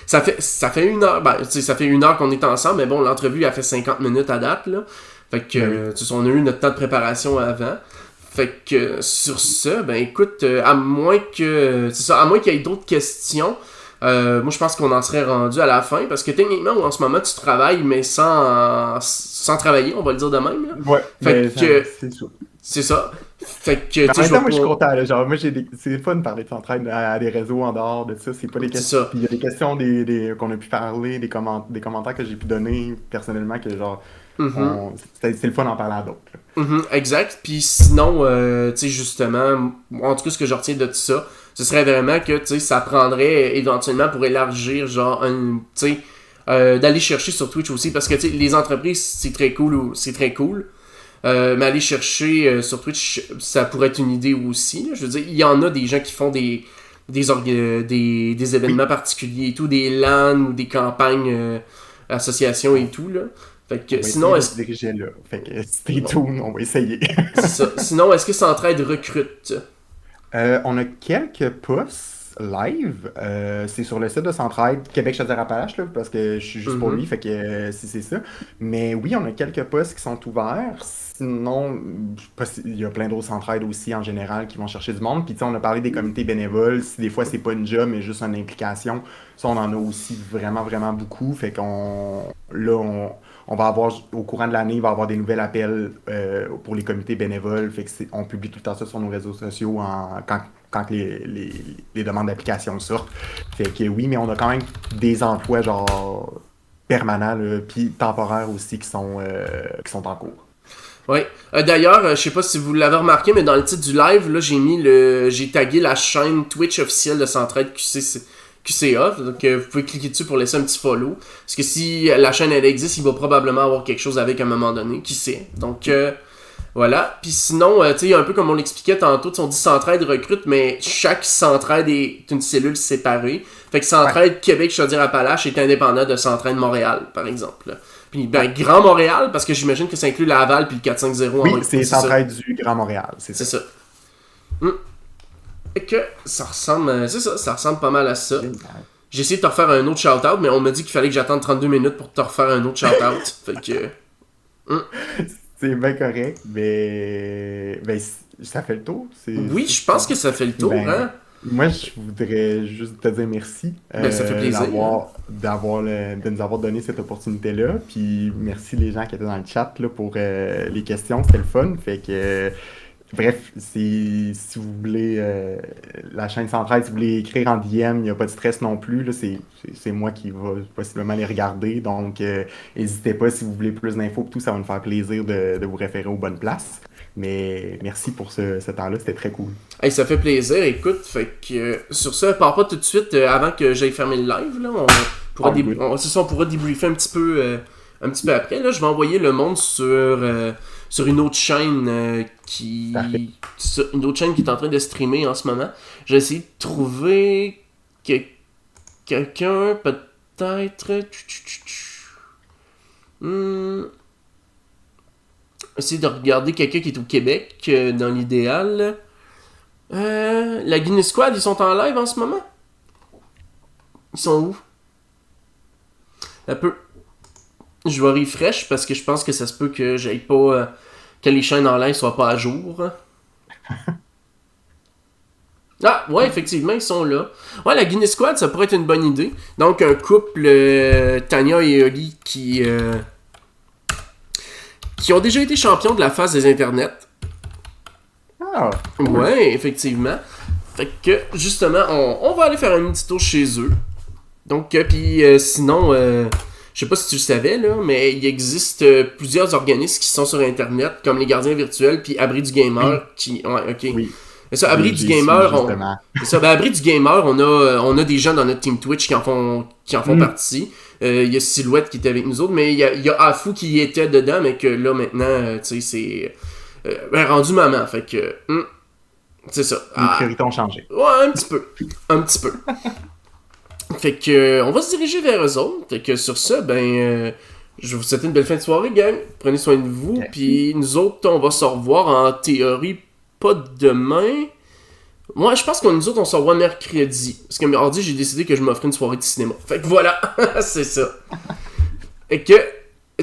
Ça fait 1 heure. Ben, tu sais, ça fait 1 heure qu'on est ensemble, mais bon, l'entrevue a fait 50 minutes à date, là. Fait que, tu sais, on a eu notre temps de préparation avant. Fait que, sur ça, ben écoute, à moins qu'il y ait d'autres questions, moi je pense qu'on en serait rendu à la fin, parce que techniquement, en ce moment, tu travailles, mais sans travailler, on va le dire de même, là. Ouais, fait que, c'est ça. C'est ça. Fait que, en même temps, moi, je suis content. Là, genre, moi, c'est fun de parler de s'entraide à des réseaux en dehors de ça. C'est pas des questions. Puis il y a des questions qu'on a pu parler, des commentaires que j'ai pu donner personnellement, que genre, c'est le fun d'en parler à d'autres. Exact. Puis sinon, tu sais, justement, en tout cas, ce que je retiens de tout ça, ce serait vraiment que, tu sais, ça prendrait éventuellement pour élargir, genre, tu sais, d'aller chercher sur Twitch aussi, parce que, tu sais, les entreprises, c'est très cool. Mais aller chercher sur Twitch, ça pourrait être une idée aussi. Là. Je veux dire, il y en a des gens qui font des événements particuliers et tout, des LAN ou des campagnes associations et tout. Là. Fait que, sinon, là. Fait que stay tuned, on va essayer. C'est ça. Sinon, est-ce que Centraide recrute? On a quelques postes live. C'est sur le site de Centraide Québec-Chaudière-Appalaches, là, parce que je suis juste pour lui, fait que si c'est ça. Mais oui, on a quelques postes qui sont ouverts. Sinon, il y a plein d'autres Centraides aussi en général qui vont chercher du monde. Puis tu sais, on a parlé des comités bénévoles. Si des fois c'est pas une job, mais juste une implication, ça on en a aussi vraiment, vraiment beaucoup. Fait qu'on on va avoir, au courant de l'année, il va y avoir des nouveaux appels pour les comités bénévoles. Fait que on publie tout le temps ça sur nos réseaux sociaux quand les demandes d'application sortent. Fait que oui, mais on a quand même des emplois genre permanents, puis temporaires aussi qui sont en cours. Oui. D'ailleurs, je sais pas si vous l'avez remarqué, mais dans le titre du live, là, j'ai tagué la chaîne Twitch officielle de Centraide QCA. Donc, vous pouvez cliquer dessus pour laisser un petit follow. Parce que si la chaîne, elle existe, il va probablement avoir quelque chose avec à un moment donné. Qui sait? Donc, voilà. Puis sinon, tu sais, un peu comme on l'expliquait tantôt, on dit Centraide recrute, mais chaque Centraide est une cellule séparée. Fait que Centraide Québec-Chaudière-Appalaches est indépendant de Centraide Montréal, par exemple. Puis, Grand Montréal, parce que j'imagine que ça inclut Laval puis le 450 Oui, c'est Centraide du Grand Montréal. C'est ça. Et que ça ressemble, ça ressemble pas mal à ça. J'ai essayé de te refaire un autre shout-out, mais on m'a dit qu'il fallait que j'attende 32 minutes pour te refaire un autre shout-out. Fait que... C'est bien correct, mais ça fait le tour. Oui, je pense que ça fait le tour, hein? Moi, je voudrais juste te dire merci Ben, ça fait plaisir. de nous avoir donné cette opportunité-là. Puis merci les gens qui étaient dans le chat là, pour les questions, c'était le fun. Fait que, bref, si vous voulez, la chaîne centrale, si vous voulez écrire en DM, il n'y a pas de stress non plus. Là, c'est moi qui va possiblement les regarder. Donc, n'hésitez pas si vous voulez plus d'infos, tout, ça va me faire plaisir de vous référer aux bonnes places. Mais merci pour ce temps-là, c'était très cool. Hey, ça fait plaisir, écoute, fait que sur ça, pars pas tout de suite avant que j'aille fermer le live, là, pourra c'est ça, on pourra débriefer un petit peu après, là, je vais envoyer le monde sur une autre chaîne une autre chaîne qui est en train de streamer en ce moment. J'ai essayé de trouver quelqu'un, peut-être... Essayer de regarder quelqu'un qui est au Québec, dans l'idéal. La Guinness Squad, ils sont en live en ce moment? Ils sont où? Un peu. Je vais refresh parce que je pense que ça se peut que j'aille pas. Que les chaînes en live soient pas à jour. Ah, ouais, effectivement, ils sont là. Ouais, la Guinness Squad, ça pourrait être une bonne idée. Donc, un couple, Tania et Oli, qui ont déjà été champions de la phase des internets. Ah, cool. Ouais, effectivement. Fait que, justement, on va aller faire un petit tour chez eux. Donc, puis sinon, je sais pas si tu le savais, là, mais il existe plusieurs organismes qui sont sur Internet, comme les Gardiens Virtuels, puis Abri du Gamer, qui... Ouais, ok. Oui. C'est ça, Abri du Gamer, c'est ça, ben, Abri du Gamer, on a des gens dans notre team Twitch qui en font partie. Il y a Silhouette qui était avec nous autres, mais il y a Afu qui était dedans, mais que là, maintenant, tu sais, c'est... rendu maman, fait que... c'est ça. Les priorités ont changé. Ouais, un petit peu. Un petit peu. Fait que, on va se diriger vers eux autres. Fait que sur ça, ben, je vous souhaite une belle fin de soirée, gang. Prenez soin de vous. Puis nous autres, on va se revoir en théorie pas demain. Moi, je pense que nous autres, on se revoit mercredi. Parce que mardi, j'ai décidé que je m'offrais une soirée de cinéma. Fait que voilà, c'est ça. Et que,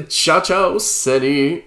ciao, ciao, salut.